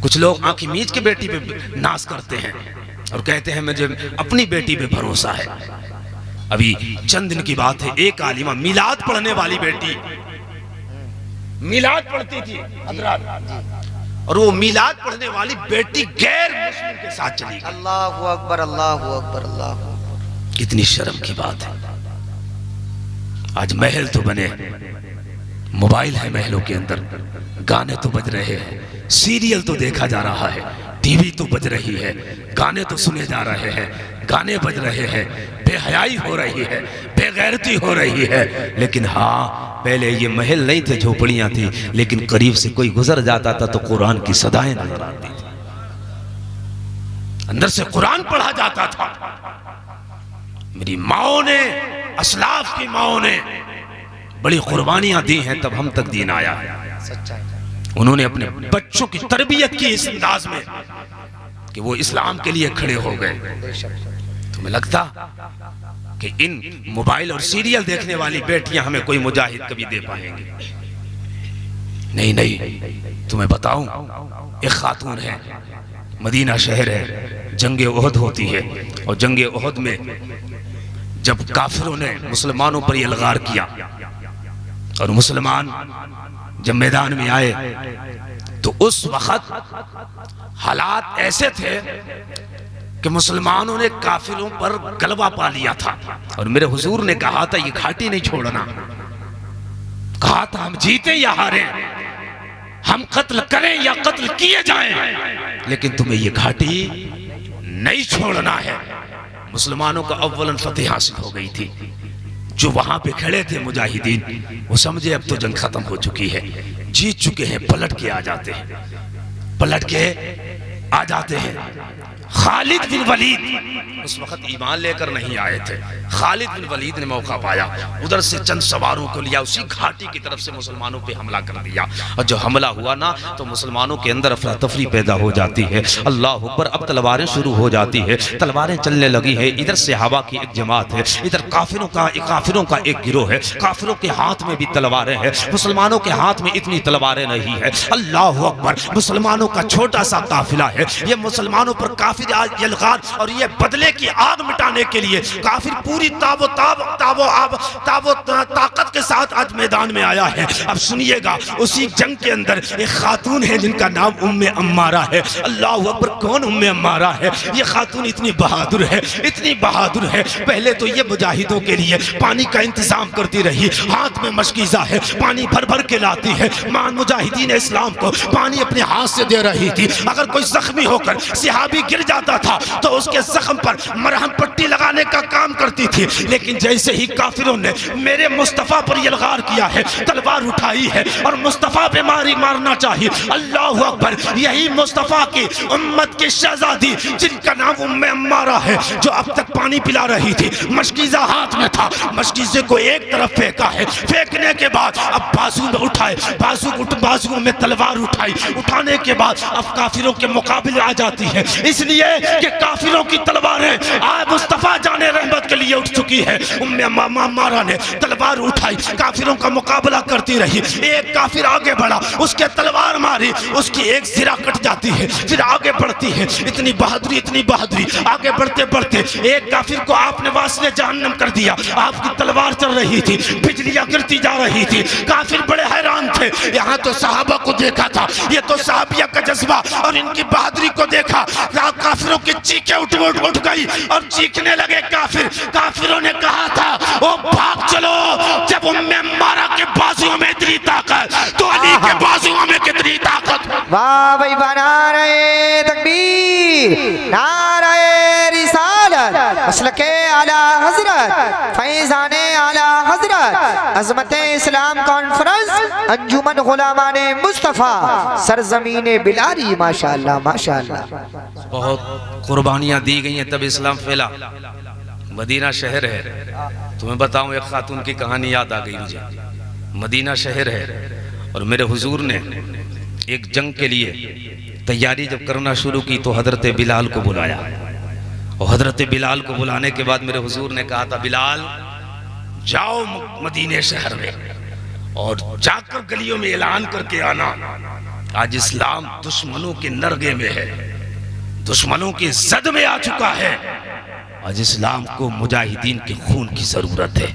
Speaker 1: कुछ लोग आंखें मीच के बेटी पे नाज करते हैं और कहते हैं मुझे अपनी बेटी पे भरोसा है। अभी चंद दिन की बात है, एक आलिमा मिलाद पढ़ने वाली बेटी मिलाद पढ़ती थी और वो मिलाद पढ़ने वाली बेटी गैर मुस्लिम के साथ चली गई।
Speaker 2: अल्लाहु अकबर, अल्लाहु अकबर, अल्लाहु अकबर।
Speaker 1: कितनी शर्म की बात है। आज महल तो बने, मोबाइल है महलों के अंदर, गाने तो बज रहे हैं, सीरियल तो देखा जा रहा है, टीवी तो बज रही है, गाने तो सुने जा रहे हैं, गाने बज रहे हैं, बेहयाई हो रही है, बेगैरती हो रही है। लेकिन हाँ, पहले ये महल नहीं थे, झोपड़ियां थी, लेकिन करीब से कोई गुजर जाता था तो कुरान की सदाएं नजर आती थी, अंदर से कुरान पढ़ा जाता था। मेरी माओ ने, असलाफ की माओ ने बड़ी कुर्बानियां दी हैं, तब हम तक दीन आया है। उन्होंने अपने बच्चों की तरबियत की इस अंदाज में कि वो इस्लाम के लिए खड़े हो गए। तुम्हें लगता कि इन मोबाइल और सीरियल देखने वाली बेटियां हमें कोई मुजाहिद कभी दे पाएंगी? नहीं नहीं, तुम्हें बताऊं, एक खातून है, मदीना शहर है, जंगे ओहद होती है, और जंगे ओहद में जब काफिरों ने मुसलमानों पर यलगार किया और मुसलमान जब मैदान में आए तो उस वक्त हालात ऐसे थे कि मुसलमानों ने काफिरों पर गलबा पा लिया था। और मेरे हुजूर ने कहा था ये घाटी नहीं छोड़ना, कहा था हम जीते या हारे, हम कत्ल करें या कत्ल किए जाएं, लेकिन तुम्हें ये घाटी नहीं छोड़ना है। मुसलमानों का अव्वलन फतेह हासिल हो गई थी। जो वहां पे खड़े थे मुजाहिदीन, वो समझे अब तो जंग खत्म हो चुकी है, जीत चुके हैं, पलट के आ जाते हैं, पलट के आ जाते हैं। खालिद बिन वलीद उस वक्त ईमान लेकर नहीं आए थे। खालिद बिन वलीद ने मौका पाया, उधर से चंद सवारों को लिया, उसी घाटी की तरफ से मुसलमानों पे हमला कर दिया। और जो हमला हुआ ना, तो मुसलमानों के अंदर अफरा तफरी पैदा हो जाती है। अल्लाह अकबर, अब तलवारें शुरू हो जाती है, तलवारें चलने लगी है। इधर से हवा की एक जमात है, इधर काफिरों का एक गिरोह है, काफिरों के हाथ में भी तलवारें हैं, मुसलमानों के हाथ में इतनी तलवारें नहीं है। अल्लाह अकबर, मुसलमानों का छोटा सा काफिला है, ये मुसलमानों पर काफिर यलगार और ये बदले की आग मिटाने के लिए काफिर पूरी ताकत के साथ आज मैदान में आया है। अब सुनिएगा, उसी जंग के अंदर एक खातून है जिनका नाम उम्मे अम्मारा है। अल्लाह अकबर, कौन उम्मे अम्मारा है? ये खातून इतनी बहादुर है, इतनी बहादुर है। पहले तो ये मुजाहिदों के लिए पानी का इंतजाम करती रही, हाथ में मशकीज़ा है, पानी भर भर के लाती है। मान मुजाहिदीन इस्लाम को पानी अपने हाथ से दे रही थी। अगर कोई जख्मी होकर सिहाबी गिर जाता था तो उसके जख्म पर मरहम पट्टी लगाने का काम करती थी। लेकिन जैसे ही काफिरों ने मेरे मुस्तफा पर यलगार किया है, तलवार उठाई है और मुस्तफा पे मारना चाहिए। अल्लाह अकबर, यही मुस्तफा की उम्मत की शहजादी जिनका नाम उम्मे अम्मारा है, जो अब तक पानी पिला रही थी, मशकीज़ा हाथ में था, मशकीज़े को एक तरफ फेंका है, फेंकने के बाद अब बाजू में उठाए, बाजू में तलवार उठाई, उठाने के बाद अब काफिरों के मुकाबले आ जाती है। इसलिए कि काफिरों की तलवारें आज मुस्तफा जाने रहमत के लिए उठ चुकी है। उम्मे अम्मारा ने तलवार उठाई, काफिरों का मुकाबला करती रही। एक काफिर आगे बढ़ा, उसके तलवार मारी, उसकी एक सिरा कट जाती है, फिर आगे बढ़ती है। इतनी बहादुरी, इतनी बहादुरी, आगे बढ़ते बढ़ते एक काफिर को आपने वास्ते जहन्नम कर दिया। आपकी तलवार चल रही थी, बिजलियां गिरती जा रही थी, काफिर बड़े हैरान थे। यहाँ तो सहाबा को देखा था, ये तो सहाबिया का जज्बा और इनकी बहादुरी को देखा। काफिरों की चीखें उठ गई और चीखने लगे काफिर। काफिरों ने कहा था, ओ भाग चलो, जब उम्मे अम्मारा के बाजुओं में इतनी ताकत, तो अली के बाजुओं में कितनी ताकत।
Speaker 2: वाह भाई, नारे तकबीर, नारे रिसालत, मसलके आला हजरत, फैज़ाने आला हजरत, अज़मते इस्लाम कॉन्फ्रेंस, अंजुमन गुलामाने मुस्तफ़ा, सरजमीने बिलारी। माशाअल्लाह, माशाअल्लाह।
Speaker 1: बहुत कुर्बानियां दी गई हैं तब इस्लाम फैला। मदीना शहर है। तुम्हें बताऊं, एक खातून की कहानी याद आ गई मुझे। मदीना शहर है और मेरे हुजूर ने एक जंग के लिए तैयारी जब करना शुरू की तो हजरत बिलाल को बुलाया। और हजरत बिलाल को बुलाने के बाद मेरे हुजूर ने कहा था, बिलाल जाओ मदीने शहर में और जाकर गलियों में ऐलान करके आना, आज इस्लाम दुश्मनों के नरगे में है, दुश्मनों की जद में आ चुका है, आज इस्लाम को मुजाहिदीन के खून की जरूरत है,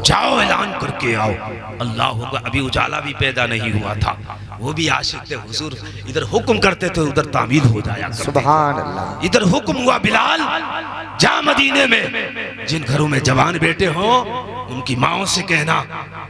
Speaker 1: जाओ ऐलान करके आओ। अल्लाह का अभी उजाला भी पैदा नहीं हुआ था, वो भी आशिक थे। हुजूर इधर हुक्म करते थे उधर तामील हो जाया।
Speaker 2: सुभान अल्लाह।
Speaker 1: इधर हुक्म हुआ, बिलाल जा मदीने में जिन घरों में जवान बेटे हो उनकी माओं से कहना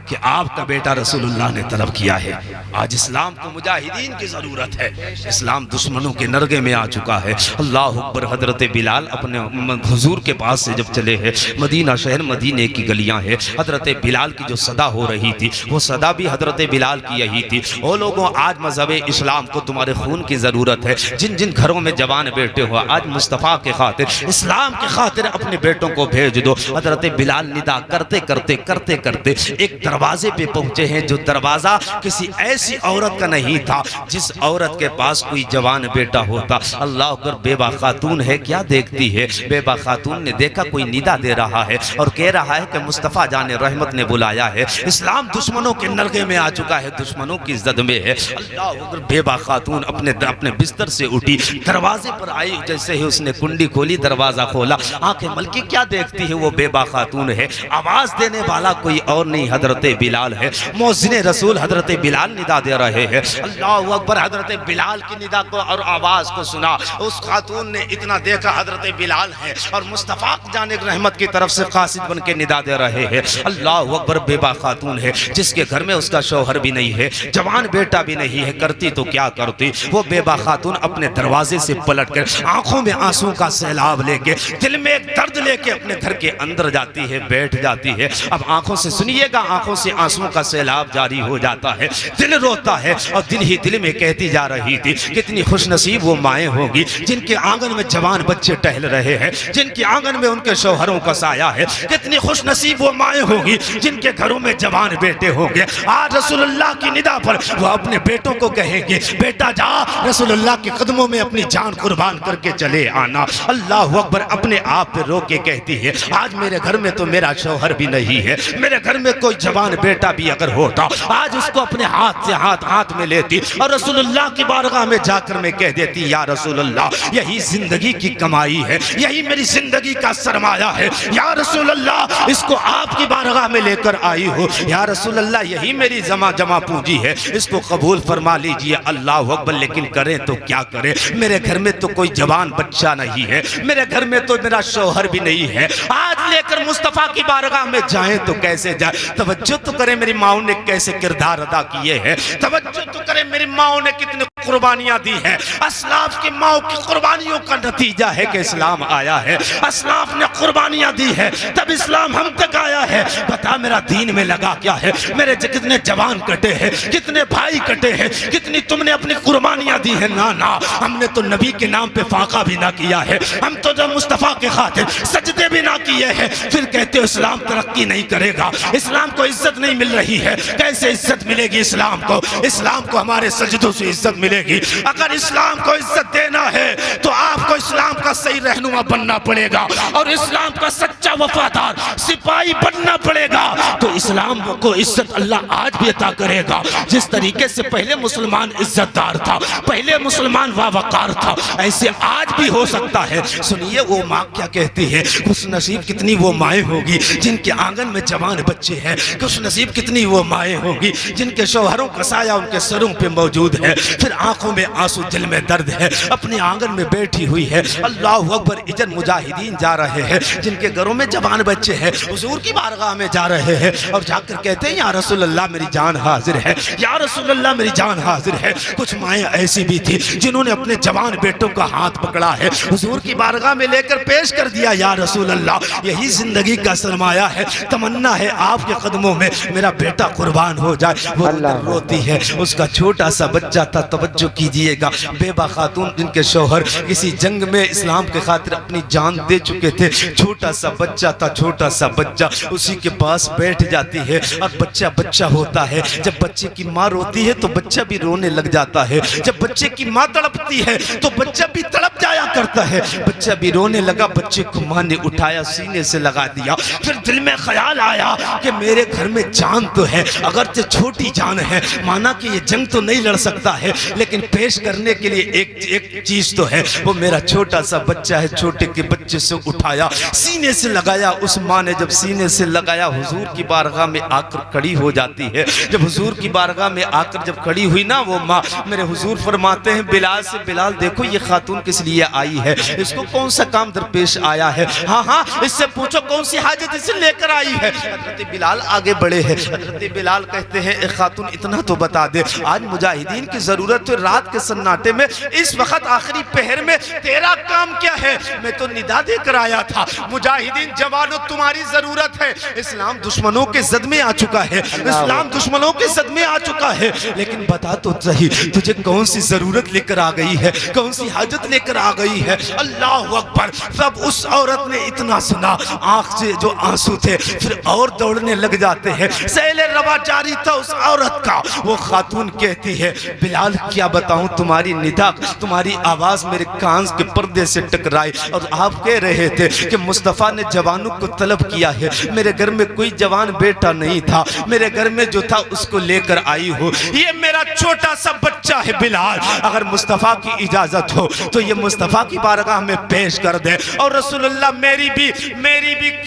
Speaker 1: कि आपका बेटा रसूलुल्लाह ने तलब किया है, आज इस्लाम को मुजाहिदीन की जरूरत है, इस्लाम दुश्मनों के नरगे में आ चुका है। अल्लाह अकबर। हजरत बिलाल अपने हुजूर के पास से जब चले हैं, मदीना शहर मदीने की गलियां हैं, हजरत बिलाल की जो सदा हो रही थी वो सदा भी हजरत बिलाल की यही थी, ओ लोगों आज मजहब इस्लाम को तुम्हारे खून की जरूरत है, जिन जिन घरों में जवान बेटे हो आज मुस्तफ़ा के खातिर, इस्लाम के खातिर अपने बेटों को भेज दो। हजरत बिलाल निदा करते करते करते करते एक दरवाजे पे पहुंचे हैं, जो दरवाजा किसी ऐसी औरत का नहीं था जिस औरत के पास कोई जवान बेटा होता। अल्लाह अकबर। बेबा खातून है, क्या देखती है? बेबा खातून ने देखा कोई निदा दे रहा है और कह रहा है कि मुस्तफ़ा जाने रहमत ने बुलाया है, इस्लाम दुश्मनों के नरगे में आ चुका है, दुश्मनों की जद में है। अल्लाह अकबर। बेबा खातून अपने बिस्तर से उठी, दरवाजे पर आई, जैसे ही उसने कुंडी खोली दरवाजा खोला, आंखें मलकी क्या देखती है? वो बेबा खातून है। आवाज देने वाला कोई और नहीं हजरत बिलाल है। मौज़िन रसूल हजरत बिलाल निदा दे रहे हैं। अल्लाह अकबर। हजरत बिलाल की निदा को और आवाज को सुना उस खातून ने, इतना देखा हजरत बिलाल है और मुस्तफ़ा जाने रहमत की तरफ से कासिद बन के निदा दे रहे हैं। अल्लाह अकबर। बेबा खातून है जिसके घर में उसका शौहर भी नहीं है, जवान बेटा भी नहीं है, करती तो क्या करती? वो बेबा खातून अपने दरवाजे से पलट कर आंखों में आंसू का सैलाब लेके, दिल में एक दर्द लेके अपने घर के अंदर जाती है, बैठ जाती है। अब आंखों से सुनिएगा, आंखों से आंसू का सैलाब जारी हो जाता है, दिल रोता है और दिल ही दिल में कहती जा रही थी, कितनी खुशनसीब वो माएँ होगी जिनके आंगन में जवान बच्चे टहल रहे हैं, जिनके आंगन में उनके शौहरों का साया है। कितनी खुशनसीब वो माएँ होगी जिनके घरों में जवान बेटे होंगे। आज रसूलुल्लाह की निदा पर वो अपने बेटों को कहेंगे, बेटा जा रसूलुल्लाह के कदमों में अपनी जान कुर्बान करके चले आना। अल्लाह अकबर। अपने आप पे रो के कहती है, आज मेरे घर में तो मेरा शौहर भी नहीं है, मेरे घर में कोई जवान बेटा भी अगर होता आज उसको अपने हाथ से हाथ में लेती और रसूलुल्लाह की बारगाह में जाकर मैं कह देती, या रसूलुल्लाह यही जिंदगी की कमाई है, यही मेरी जिंदगी का सरमाया है, या रसूलुल्लाह इसको आपकी बारगाह में लेकर आई हो, या रसूलुल्लाह यही मेरी जमा पूंजी है, इसको कबूल फरमा लीजिए। अल्लाह अकबर। लेकिन करें तो क्या करें? मेरे घर में तो कोई जवान बच्चा नहीं है, मेरे घर में तो मेरा शौहर भी नहीं है, आज लेकर मुस्तफ़ा की बारगाह में जाएं तो कैसे जाए? तवज्जो तो करें मेरी माओ ने कैसे किरदार अदा किए हैं, तवज्जो तो करें मेरी माओ ने कितनी कुर्बानियां दी हैं। असलाफ की माओ की कुर्बानियों का नतीजा है कि इस्लाम आया है, असलाफ ने कुर्बानियां दी है तब इस्लाम हम तक आया है। बता मेरा दीन में लगा क्या है? मेरे कितने जवान कटे हैं, कितने भाई कटे हैं, कितनी तुमने अपनी कुर्बानियां दी है। ना ना, हमने तो नबी के नाम पे फाका भी ना किया है, हम तो जब मुस्तफ़ा के खातिर सजदे भी ना किए हैं, फिर कहते हो इस्लाम तरक्की नहीं करेगा, इस्लाम को इज्जत नहीं मिल रही है। कैसे इज्जत मिलेगी इस्लाम को? इस्लाम को हमारे सजदों से इज्जत मिलेगी। अगर इस्लाम को इज्जत देना है तो आपको इस्लाम का सही रहनुमा बनना पड़ेगा और इस्लाम का सच्चा वफादार सिपाही बनना पड़ेगा, तो इस्लाम को इज्जत अल्लाह आज भी अता करेगा। जिस तरीके से पहले मुसलमान इज्जतदार था, पहले मुसलमान वावकार था, ऐसे आज भी हो सकता है। सुनिए वो माँ क्या कहती है, खुश नसीब कितनी वो माएँ होगी जिनके आंगन में जवान बच्चे हैं, खुश नसीब कितनी वो माएँ होगी जिनके शौहरों का साया उनके सरों पे मौजूद है, फिर आंखों में आंसू दिल में दर्द है, अपने आंगन में बैठी हुई है। अल्लाह अकबर। इधर मुजाहिदीन जा रहे हैं जिनके घरों में जवान बच्चे हैं, हुजूर की बारगाह में जा रहे हैं और जाकर कहते हैं, या रसूलुल्लाह मेरी जान हाजिर है, या रसूलुल्लाह मेरी जान हाजिर है। कुछ माएँ ऐसी भी थी जिन्होंने अपने जवान बेटों का हाथ पकड़ा है, हुजूर की बारगाह में लेकर पेश कर दिया, या रसूल रसूल अल्लाह, यही जिंदगी का सरमाया है, तमन्ना है आपके कदमों में मेरा बेटा कुर्बान हो जाए। वो रोती है, उसका छोटा सा बच्चा था, तवज्जो कीजिएगा, बेबा खातून जिनके शौहर किसी जंग में इस्लाम के खातिर अपनी जान दे चुके थे, छोटा सा बच्चा था, छोटा सा बच्चा उसी के पास बैठ जाती है और बच्चा बच्चा होता है। जब बच्चे की माँ रोती है तो बच्चा भी रोने लग जाता है, जब बच्चे की माँ तड़पती है तो बच्चा भी तड़प जाया करता है। बच्चा भी रोने लगा, बच्चे को माँ ने उठाया, सीने से लगा दिया। फिर दिल में ख्याल आया कि मेरे घर में जान तो है, अगर तो छोटी जान है, माना कि ये जंग तो नहीं लड़ सकता है, लेकिन पेश करने के लिए एक चीज तो है, वो मेरा छोटा सा बच्चा है। छोटे के बच्चे से उठाया, सीने से लगाया। उस माँ ने जब सीने से लगाया, हुजूर की बारगाह में आकर खड़ी हो जाती है। जब हुजूर की बारगाह में आकर जब खड़ी हुई ना वो माँ, मेरे हुजूर फरमाते हैं बिलाल से, बिलाल देखो ये खातून किस लिए आई है, इसको कौन सा काम दरपेश आया है, हाँ हाँ इससे पूछो कौन सी हाजत इसे लेकर आई है। हजरत बिलाल आगे बढ़े हैं, हजरत बिलाल कहते हैं ए खातून इतना तो बता दे, आज मुजाहिदीन की जरूरत है, रात के सन्नाटे में इस वक्त आखिरी पहर में तेरा काम क्या है। मैं तो निदा देकर आया था, मुजाहिदीन जवानों तुम्हारी जरूरत है, इस्लाम दुश्मनों के जद में आ चुका है, इस्लाम दुश्मनों के सद में आ चुका है, लेकिन बता तो सही तुझे कौन सी जरूरत लेकर आ गई है, कौन सी हाजत लेकर आ गई है। अल्लाह अकबर। तब उस औरत ने इतना सुना, आंख से जो आंसू थे फिर और दौड़ने लग जाते हैं। सैले रवा जारी था उस औरत का। वो खातून कहती है बिलाल क्या बताऊं, तुम्हारी निदा, तुम्हारी आवाज मेरे कान के पर्दे से टकराई और आप कह रहे थे कि मुस्तफ़ा ने जवानों को तलब किया है। मेरे घर में कोई जवान बेटा नहीं था, मेरे घर में जो था उसको लेकर आई हो। ये मेरा छोटा सा बच्चा है बिलाल, अगर मुस्तफ़ा की इजाजत हो तो ये मुस्तफ़ा की बारगाह में पेश कर दे और रसूलुल्लाह मेरी भी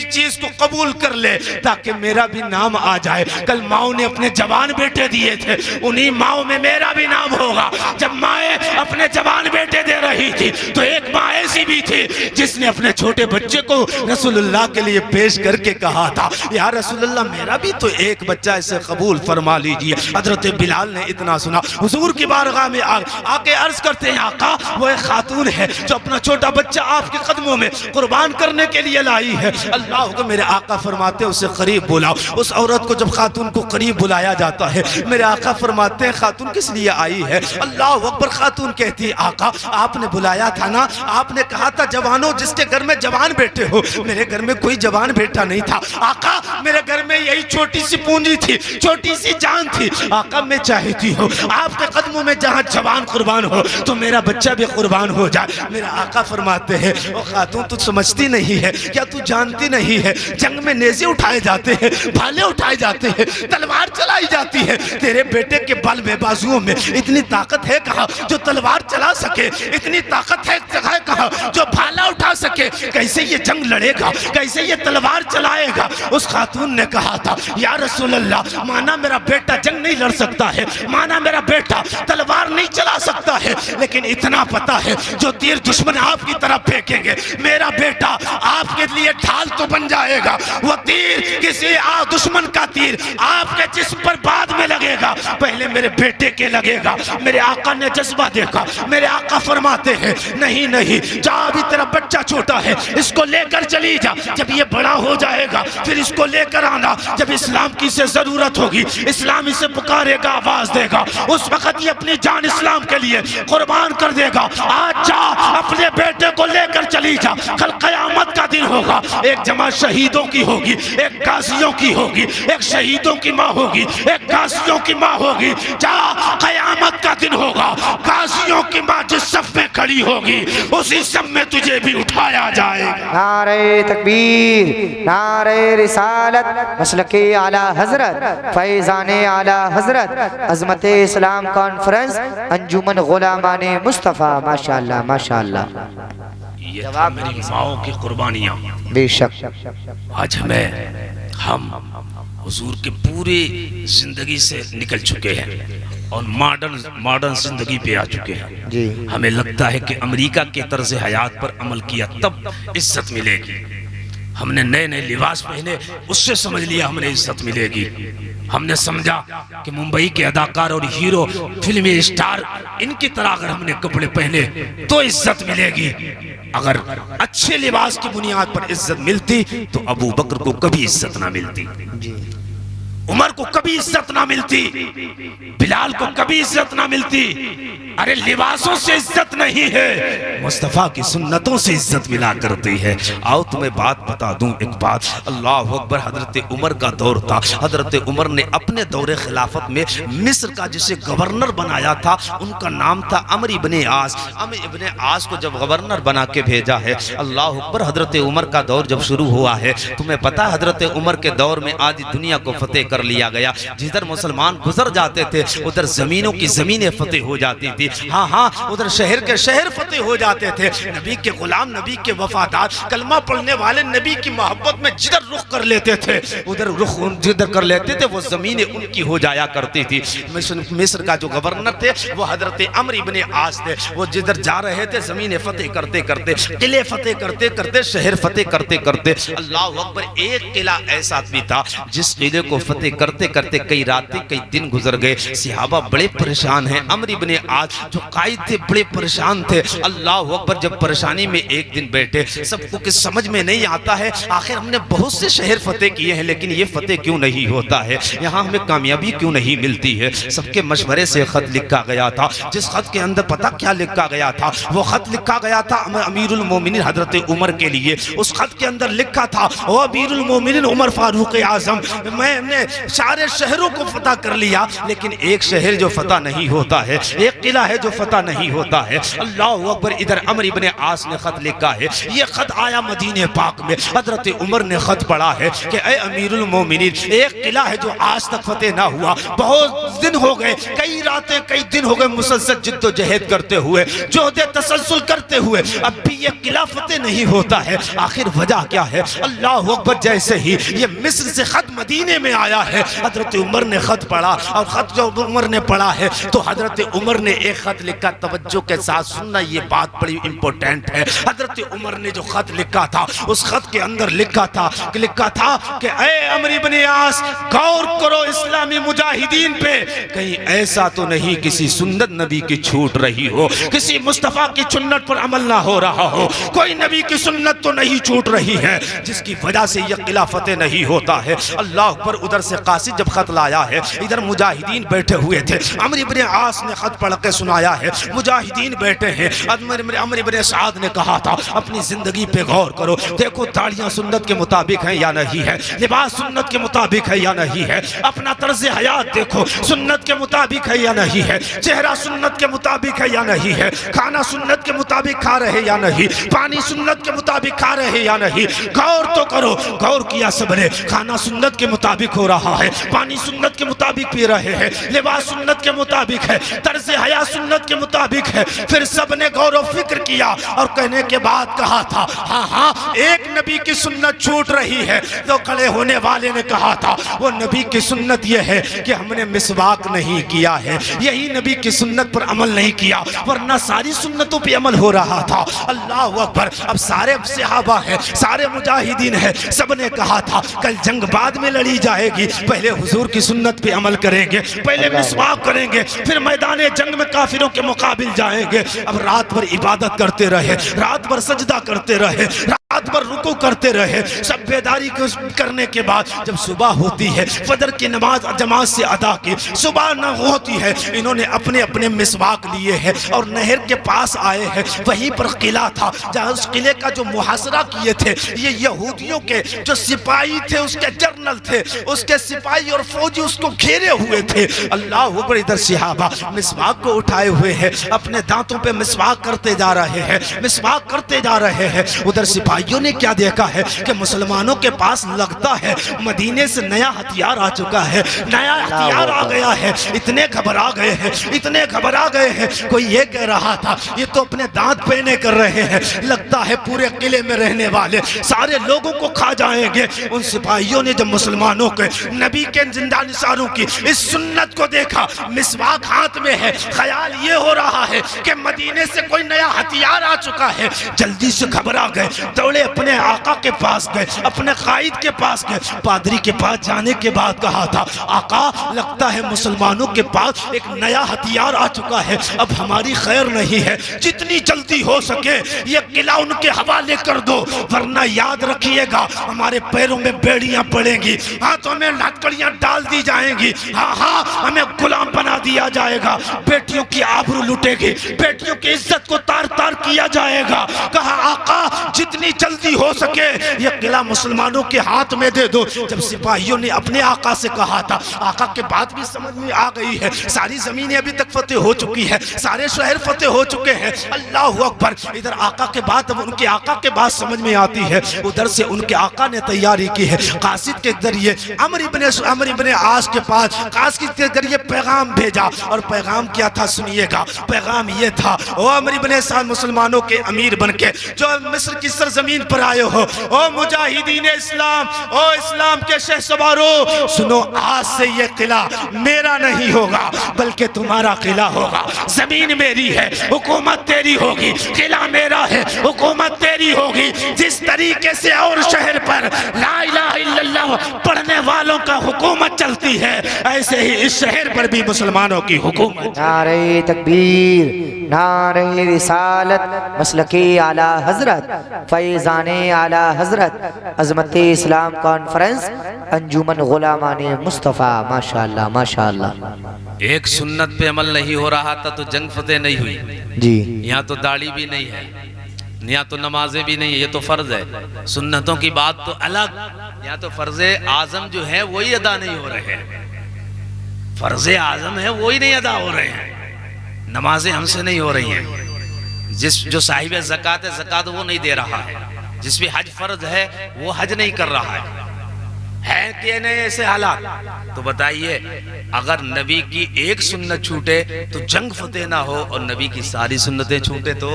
Speaker 1: चीज को कबूल कर ले ताकि मेरा भी नाम आ जाए। कल माओ ने अपने जवान बेटे दिए थे, उन्हीं माओ में मेरा भी नाम होगा। जब माए अपने जवान बेटे दे रही थी तो एक माँ ऐसी भी थी जिसने अपने छोटे बच्चे को रसूलुल्लाह के लिए पेश करके कहा था या रसूलुल्लाह मेरा भी तो एक बच्चा इसे कबूल फरमा लीजिए। हजरत बिलाल ने इतना सुना, हुजूर की बारगाह में आके अर्ज करते हैं आका वो एक खातून है जो अपना छोटा बच्चा आपके कदमों में कुर्बान करने के लिए लाई है। अल्लाह को मेरे आका फरमाते हैं उसे करीब बुलाओ। उस औरत को जब खातून को करीब बुलाया जाता है, मेरे आका फरमाते हैं खातून किस लिए आई है। अल्लाह अकबर। खातून कहती है आका आपने बुलाया था ना, आपने कहा था जवानों जिसके घर में जवान बेटे हो, मेरे घर में कोई जवान बेटा नहीं था आका, मेरे घर में यही छोटी सी पूंजी थी, छोटी सी जान थी आका। मैं चाहती हूँ आपके कदमों में जहाँ जवान कुर्बान हो तो मेरा बच्चा भी कुर्बान हो जाए। मेरा आका फरमाते हैं ओ खातून तू समझती नहीं है क्या, तू जानती नहीं है जंग में नेज़े उठाए जाते हैं, भाले उठाए जाते हैं, तलवार चलाई जाती है। तेरे बेटे के बल में बाजुओं में इतनी ताकत है कहाँ जो तलवार चला सके, इतनी ताकत है कहाँ जो भाला उठा सके। कैसे ये जंग लड़ेगा, कैसे ये तलवार चलाएगा। उस खातून ने कहा था या रसूल अल्लाह माना मेरा बेटा जंग नहीं लड़ सकता है, माना मेरा बेटा तलवार नहीं चला सकता है, लेकिन इतना पता है जो तीर दुश्मन आपकी तरफ फेंकेंगे मेरा बेटा आपके लिए ढाल तो बन जाएगा। वो तीर किसी दुश्मन का तीर आपके जिस्म पर बाद में लगेगा, पहले मेरे बेटे के लगेगा। मेरे आका ने जज्बा देखा, मेरे आका फरमाते हैं नहीं नहीं जा, अभी तेरा बच्चा छोटा है, इसको लेकर चली जा, जब ये बड़ा हो जाएगा फिर इसको लेकर आना। जब इस्लाम की से जरूरत होगी, इस्लाम इसे पुकारेगा, आवाज देगा, उस वक्त ये अपनी जान इस्लाम के लिए कुर्बान कर देगा। आज जा अपने बेटे को लेकर चली जा, कल कयामत का दिन होगा, एक जमा शहीदों की होगी, एक गाजियों की होगी, एक शहीदों की माँ होगी, एक गाजियों की माँ होगी। जा कयामत का दिन होगा, गाजियों की माँ जिस सफ में खड़ी होगी उसी सब में तुझे भी उठाया जाएगा।
Speaker 2: नारे तकबीर, नारे रिसालत, मसलके आला हजरत, फैज़ाने आला हजरत, अज़मत इस्लाम कॉन्फ्रेंस, अंजुमन गुलामाने मुस्तफ़ा। माशाअल्लाह माशाअल्लाह।
Speaker 1: ये मेरी माओ की कुर्बानियाँ
Speaker 2: बेशक
Speaker 1: आज हम हुजूर के पूरे जिंदगी से निकल चुके हैं और मॉडर्न जिंदगी पे आ चुके हैं
Speaker 2: जी।
Speaker 1: हमें लगता है कि अमेरिका के तर्ज हयात पर अमल किया तब इज्जत मिलेगी। हमने नए नए लिबास पहने उससे समझ लिया हमें इज्जत मिलेगी। हमने समझा कि मुंबई के अदाकार और हीरो फिल्मी स्टार इनकी तरह अगर हमने कपड़े पहने तो इज्जत मिलेगी। अगर अच्छे लिबास की बुनियाद पर इज्जत मिलती तो अबू बकर को कभी इज्जत ना मिलती, उमर को कभी इज्जत ना मिलती, बिलाल को कभी इज्जत ना मिलती। अरे लिबासों से इज्जत नहीं है, मुस्तफ़ा की सुन्नतों से इज्जत मिला करती है। आओ तुम्हें बात बता दूं, एक बात, अल्लाह अकबर, हजरत उमर का दौर था। हजरत उमर ने अपने दौरे खिलाफत में मिस्र का जिसे गवर्नर बनाया था उनका नाम था अमर इब्ने आस। अमर इब्ने आस को जब गवर्नर बना के भेजा है, अल्लाह अकबर, हजरत उमर का दौर जब शुरू हुआ है, तुम्हें पता है हजरत उमर के दौर में आधी दुनिया को फतेह कर लिया गया। जिधर मुसलमान गुजर जाते थे उधर जमीनों की जमीनें फतेह हो जाती थी। हाँ हाँ, उधर शहर के शहर फतेह हो जाते थे। नबी के गुलाम, नबी के वफादार, कलमा पढ़ने वाले नबी की मोहब्बत में जिधर रुख कर लेते थे उधर रुख जिधर कर लेते थे वो जमीनें उनकी हो जाया करती थी। मिस्र का जो गवर्नर थे वो हजरत अमर इब्ने आस थे। वो जिधर जा रहे थे जमीनें फतेह करते करते, किले फतेह करते करते, शहर फतेह करते करते, अल्लाह अकबर, एक किला ऐसा भी था जिस किले को फतेह करते करते कई रातें कई दिन गुजर गए। सहाबा बड़े परेशान हैं। अमर इब्ने आस जो कायद थे बड़े परेशान थे। अल्लाह अकबर, जब परेशानी में एक दिन बैठे, सबको कुछ समझ में नहीं आता है, आखिर हमने बहुत से शहर फतेह किए हैं लेकिन ये फतेह क्यों नहीं होता है, यहाँ हमें कामयाबी क्यों नहीं मिलती है। सबके मशवरे से खत लिखा गया था, जिस खत के अंदर पता क्या लिखा गया था, वो खत लिखा गया था अमीरुल मोमिनीन हजरत उमर के लिए। उस खत के अंदर लिखा था, ओ अमीरुल मोमिनीन उमर फारूक आजम, मैंने सारे शहरों को फतह कर लिया लेकिन एक शहर जो फतह नहीं होता है, एक किला है जो फतह नहीं होता है। अल्लाह अकबर, इधर अमर इब्ने आस ने खत लिखा है, ये खत आया मदीने पाक में। हजरत उमर ने खत पढ़ा है कि ए अमीरुल मोमिनीन, एक किला है जो आज तक फतेह ना हुआ, बहुत दिन हो गए, कई रातें कई दिन हो गए मुसलसल जिद्दोजहद करते हुए, जोहदे तसलसल करते हुए, अब भी ये किला फतेह नहीं होता है। आखिर वजह क्या है? अल्लाह अकबर, जैसे ही ये मिस्र से खत मदीने में आया है, हजरत उमर ने खत पढ़ा, और खत जो उमर ने पढ़ा है तो हजरत उमर ने एक खत लिखा, तवज्जो के साथ सुनना, ये बात बड़ी इंपॉर्टेंट है। हजरत उमर ने जो खत लिखा था उस खत के अंदर लिखा था कि ए अमर इब्ने आस, गौर करो इस्लामी मुजाहिदीन पे, कहीं ऐसा तो नहीं किसी सुन्नत नबी की छूट रही हो, किसी मुस्तफा की सुन्नत पर अमल ना हो रहा हो, कोई नबी की सुन्नत तो नहीं छूट रही है जिसकी वजह से यह किला फतेह नहीं होता है। अल्लाह पर उधर से कासिद जब खत लाया है, इधर मुजाहिदीन बैठे हुए थे, अमर इब्ने आस ने खत पढ़ के सुनाया है, मुजाहिदीन बैठे हैं। अमर इब्ने साद ने कहा था, अपनी जिंदगी पे गौर करो, देखो दाढ़ियां सुन्नत के मुताबिक है या नहीं है, लिबास सुन्नत के मुताबिक है या नहीं है, अपना तर्ज हयात देखो सुन्नत के मुताबिक है या नहीं है, चेहरा सुन्नत के मुताबिक है या नहीं है, खाना सुन्नत के मुताबिक खा रहे या नहीं, पानी सुन्नत के मुताबिक खा रहे या नहीं, गौर तो करो। गौर किया सबने, खाना सुन्नत के मुताबिक हो रहा है, पानी सुन्नत के मुताबिक पी रहे हैं, लिबास सुन्नत के मुताबिक है, तर्ज हया सुन्नत के मुताबिक है। फिर सबने गौर व फिक्र किया और कहने के बाद कहा था, हाँ हाँ, एक नबी की सुन्नत छूट रही है। तो खड़े होने वाले ने कहा था, वो नबी की सुन्नत यह है कि हमने मिसवाक नहीं किया है, यही नबी की सुन्नत पर अमल नहीं किया, वरना सारी सुन्नतों पे अमल हो रहा था। अल्लाह अकबर, अब सारे सहाबा हैं, सारे मुजाहिदीन हैं, सबने कहा था कल जंग बाद में लड़ी जाएगी, पहले हुजूर की सुन्नत पे अमल करेंगे, पहले मिसवाक करेंगे, फिर मैदान जंग में काफिरों के मुकाबिल जाएंगे। अब रात भर इबादत करते रहे, रात भर सजदा करते रहे, रात भर रुकू करते रहे, सब बेदारी करने के बाद जब सुबह होती है, फजर की नमाज जमात से अदा की, सुबह न होती है, इन्होंने अपने अपने मिसवाक लिए हैं और नहर के पास आए हैं। वहीं पर किला था जहाँ उस किले का जो मुहासरा किए थे ये यहूदियों के जो सिपाही थे, उसके जर्नल थे, उसके सिपाही और फौजी उसको घेरे हुए थे। अल्लाह अकबर, इधर सहाबा मिसवाक को उठाए हुए हैं, अपने दांतों पे मिसवाक करते जा रहे हैं, मिसवाक करते जा रहे हैं। उधर सिपाहियों ने क्या देखा है कि मुसलमानों के पास लगता है मदीने से नया हथियार आ चुका है, नया हथियार आ गया है। इतने घबरा गए हैं, इतने घबरा गए हैं। कोई ये कह रहा था ये तो अपने दांत पहने कर रहे हैं, लगता है पूरे किले में रहने वाले सारे लोगों को खा जाएंगे। उन सिपाहियों ने जब मुसलमानों के नबी के जिंदा निसारों की इस सुन्नत को देखा, मिसवाक हाथ में है, ख्याल ये हो रहा है कि मदीने से कोई नया हथियार आ चुका है, जल्दी से घबरा गए, दौड़े अपने आका के पास गए, अपने कायद के पास गए। पादरी के पास जाने के बाद कहा था, आका लगता है मुसलमानों के पास एक नया हथियार आ चुका है, अब हमारी खैर नहीं है, जितनी जल्दी हो सके ये किला उनके हवाले कर दो, वरना याद रखिएगा हमारे पैरों में बेड़ियां पड़ेंगी, हाथों में लकड़ियां डाल दी जाएंगी, हाँ हाँ हमें गुलाम बना दिया जाएगा, बेटियों की आबरू लुटेगी, बेटियों की इज्जत को तार तार किया जाएगा। कहा आका जितनी जल्दी हो सके ये किला मुसलमानों के हाथ में दे दो। जब सिपाहियों ने अपने आका से कहा था, आका के बात भी समझ में आ गई है, सारी जमीनें अभी तक फतेह हो चुकी है, सारे शहर फतेह हो चुके हैं, अल्लाह अकबर। इधर आका के बात, अब उनके आका के बात समझ में आती है, उधर से उनके आका ने तैयारी की है, कासिद के जरिए अमर इब्ने आस के पास कासिद के जरिए पैगाम भेजा। और पैगाम क्या था सुनिएगा, पैगाम ये था, ओ अमर इब्ने साद मुसलमानों के अमीर बनके जो मिस्र की सरजमीन पर आए हो, ओ मुजाहिदीन इस्लाम, ओ इस्लाम के शहसवारों, सुनो आज से ये किला मेरा नहीं होगा बल्कि तुम्हारा किला होगा। जमीन मेरी है, हुकूमत तेरी होगी, किला मेरा है, हुकूमत तेरी होगी। जिस तरीके से और शहर पर ला इलाहा इल्लल्लाह पढ़ने वालों का हुकूमत चलती है, ऐसे ही इस शहर पर भी मुसलमानों की हुकूमत।
Speaker 2: नारे तकबीर, नारे रिसालत, मसलके आला हजरत, फैज़ाने आला हजरत, अज़मत इस्लाम कॉन्फ्रेंस, अंजुमन गुलामाने मुस्तफ़ा। माशाअल्लाह माशाअल्लाह।
Speaker 1: एक सुन्नत पे अमल नहीं हो रहा था तो जंग फतेह नहीं हुई
Speaker 2: जी।
Speaker 1: यहाँ तो दाढ़ी भी नहीं है, यहाँ तो नमाजें भी नहीं है, ये तो फर्ज है। सुन्नतों की बात तो अलग, यहाँ तो फर्जे आजम जो है वही अदा नहीं हो रहे हैं, फर्जे आजम है वही नहीं अदा हो रहे हैं, नमाजें हमसे नहीं हो रही हैं। जो साहिब ज़कात है ज़कात वो नहीं दे रहा है, जिस भी हज फर्ज है वो हज नहीं कर रहा है कि नहीं ऐसे हालात? तो बताइए अगर नबी की एक सुन्नत छूटे तो जंग फतेह ना हो और नबी की सारी सुन्नतें छूटे तो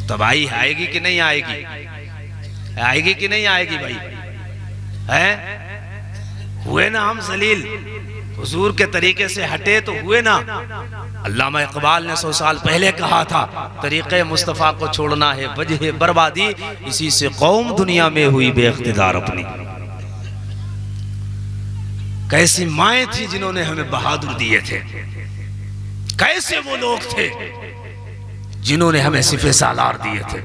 Speaker 1: तबाही आएगी कि नहीं आएगी? आएगी कि नहीं आएगी भाई? हैं हुए ना हम जलील, हुजूर के तरीके से हटे तो हुए ना। अल्लामा इकबाल ने 100 साल पहले कहा था, तरीक़े मुस्तफ़ा को छोड़ना है वजह बर्बादी, इसी से कौम दुनिया में हुई बेइख्तिदार अपनी। कैसी माएँ थी जिन्होंने हमें बहादुर दिए थे, कैसे वो लोग थे जिन्होंने हमें सिफे सालार दिए थे।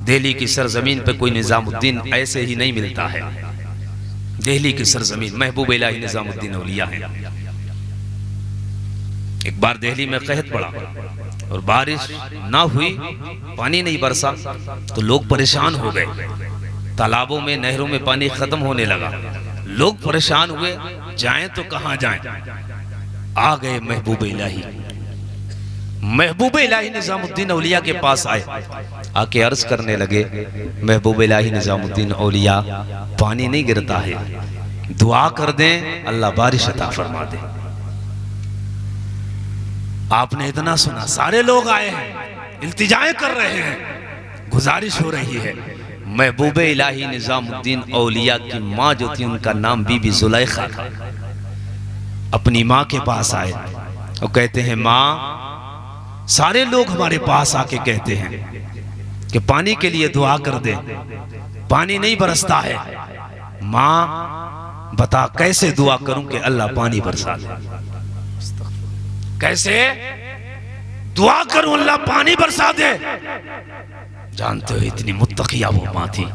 Speaker 1: दिल्ली की सरजमीन पे कोई निजामुद्दीन ऐसे ही नहीं मिलता है। दिल्ली की सरजमीन महबूब इलाही निजामुद्दीन औलिया है। एक बार दिल्ली में कहत पड़ा और बारिश ना हुई, पानी नहीं बरसा तो लोग परेशान हो गए, तालाबों में नहरों में पानी खत्म होने लगा, लोग परेशान हुए, जाएं तो कहां जाएं। आ गए महबूब इलाही, महबूब इलाही निजामुद्दीन औलिया के पास आए, आके अर्ज करने लगे, महबूब इलाही निजामुद्दीन औलिया पानी नहीं गिरता है, दुआ कर दें अल्लाह बारिश अता फरमा दे। आपने इतना सुना, सारे लोग आए हैं, इल्तिजाएं कर रहे हैं, गुजारिश हो रही है। महबूब इलाही निजामुद्दीन औलिया की माँ जो थी उनका नाम बीबी जुलैखा था, अपनी माँ के पास आए और कहते हैं, माँ सारे लोग हमारे पास आके कहते हैं कि पानी के लिए दुआ कर दे, पानी नहीं बरसता है, माँ बता कैसे दुआ करूं कि अल्लाह पानी बरसा दे, कैसे दुआ करूं अल्लाह पानी बरसा दे। जानते हो इतनी मुत्तकिया वो माँ थी,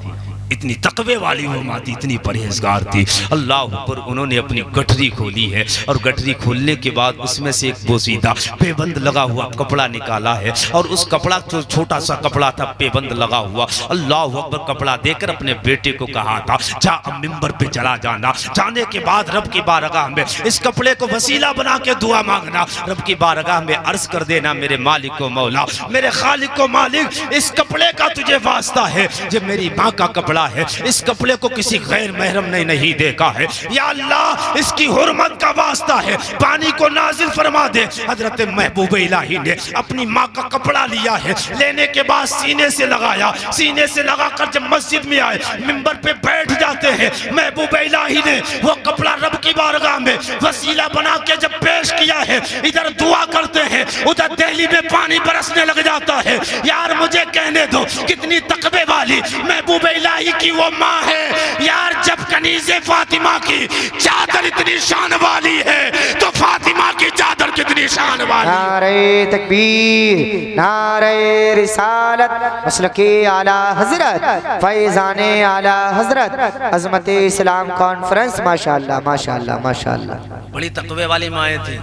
Speaker 1: इतनी तकवे वाली वो माँ थी, इतनी परहेजगार थी। अल्लाह पर उन्होंने अपनी गठरी खोली है और गठरी खोलने के बाद उसमें से एक बोसीदा पेबंद लगा हुआ कपड़ा निकाला है और उस कपड़ा जो छोटा सा कपड़ा था पेबंद लगा हुआ, अल्लाह अकबर, कपड़ा देकर अपने बेटे को कहा था, जा अब मिंबर पे चला जाना, जाने के बाद रब की बारगाह में इस कपड़े को वसीला बना के दुआ मांगना, रब की बारगाह में अर्ज कर देना, मेरे मालिक को मौला, मेरे खालिक को मालिक, इस कपड़े का तुझे वास्ता है, जब मेरी माँ का कपड़ा कपड़ा है, इस कपड़े को किसी गैर महरम ने नहीं देखा है, या अल्लाह इसकी हुर्मत का वास्ता है, पानी को नाजिल फरमा दे। हजरत महबूब इलाही ने अपनी माँ का कपड़ा लिया है, लेने के बाद सीने से लगाया, सीने से लगाकर जब मस्जिद में आए, मिंबर पे बैठ जाते हैं, महबूब इलाही ने वो कपड़ा रब की बारगाह में वसीला बना के जब पेश किया है, इधर दुआ करते हैं, उधर दिल्ली में पानी बरसने लग जाता है। यार मुझे कहने दो कितनी तकबे वाली महबूब इलाही की वो माँ है। यार जब कनीज़े फातिमा की चादर इतनी शान वाली है तो फातिमा की चादर कितनी शान वाली।
Speaker 2: नारे तकबीर, नारे रिसालत, मसलके आला हजरत, फैज़ाने आला हजरत, अज़मत इस्लाम कॉन्फ्रेंस। माशाअल्लाह माशाअल्लाह माशाअल्लाह।
Speaker 1: बड़ी तकवे वाली माएँ थी।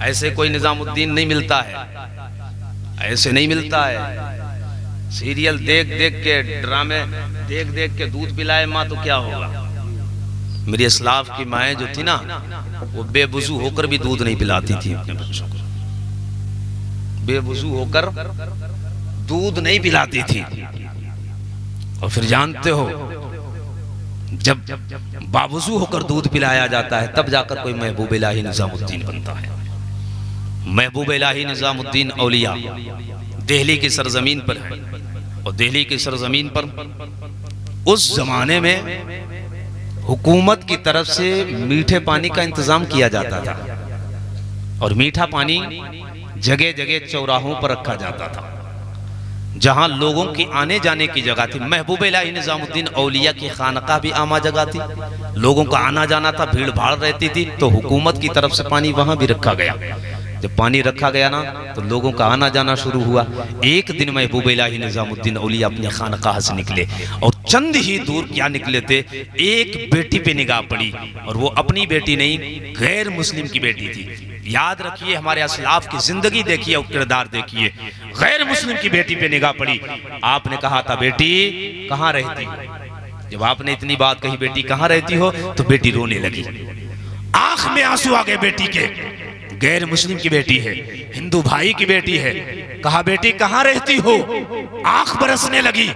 Speaker 1: ऐसे कोई निजामुद्दीन नहीं मिलता है, ऐसे नहीं मिलता है। सीरियल देख देख के, ड्रामे देख देख के दूध पिलाए माँ तो क्या होगा। मेरी इस्लाफ की माएँ जो थी ना, वो बेवुजू होकर भी दूध नहीं पिलाती थी अपने बच्चों को, बेवुजू होकर दूध नहीं पिलाती थी। और फिर जानते हो जब बावजू होकर दूध पिलाया जाता है तब जाकर कोई महबूब इलाही निजामुद्दीन बनता है। महबूब इलाही निजामुद्दीन औलिया दिल्ली की सरजमीन पर है, और दिल्ली की सरजमीन पर उस जमाने में हुकूमत की तरफ से मीठे पानी का इंतजाम किया जाता था, और मीठा पानी जगह जगह चौराहों पर रखा जाता था जहां लोगों की आने जाने की जगह थी। महबूब इलाही निजामुद्दीन औलिया की खानकाह भी आमा जगह थी, लोगों का आना जाना था, भीड़ भाड़ रहती थी, तो हुकूमत की तरफ से पानी वहां भी रखा गया। जब पानी रखा गया ना तो लोगों का आना जाना शुरू हुआ। एक दिन महबूब इलाही निजामुद्दीन औलिया अपनी खानकाह से निकले, और चंद ही दूर क्या निकले थे, एक बेटी पे निगाह पड़ी, और वो अपनी बेटी नहीं, गैर मुस्लिम की बेटी थी। याद रखिए, हमारे असलाफ की जिंदगी देखिए और किरदार देखिए। गैर मुस्लिम की बेटी पे निगाह पड़ी, आपने कहा था बेटी कहाँ रहती हो। जब आपने इतनी बात कही बेटी कहाँ रहती हो, तो बेटी रोने लगी, आंख में आंसू आ गए बेटी के। गैर मुस्लिम की बेटी है, हिंदू भाई की बेटी है। कहा बेटी कहाँ रहती हो, आंख बरसने लगी,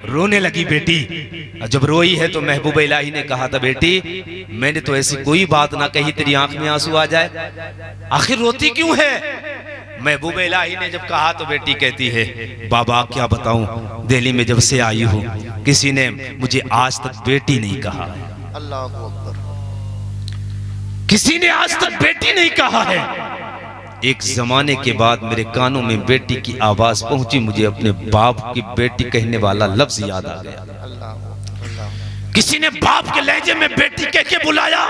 Speaker 1: रोने लगी बेटी। जब रोई है तो महबूब इलाही ने कहा था बेटी मैंने तो ऐसी कोई बात ना कही तेरी आंख में आंसू आ जाए, आखिर रोती क्यों है। महबूब इलाही ने जब कहा तो बेटी कहती है बाबा क्या बताऊं, दिल्ली में जब से आई हूं किसी ने मुझे आज तक बेटी नहीं कहा है।
Speaker 2: अल्लाह अकबर।
Speaker 1: किसी ने आज तक बेटी नहीं कहा है। एक जमाने के बाद मेरे कानों में बेटी की आवाज पहुंची, मुझे अपने बाप की बेटी कहने वाला लफ्ज याद आ गया। किसी ने बाप के लहजे में बेटी कह के बुलाया,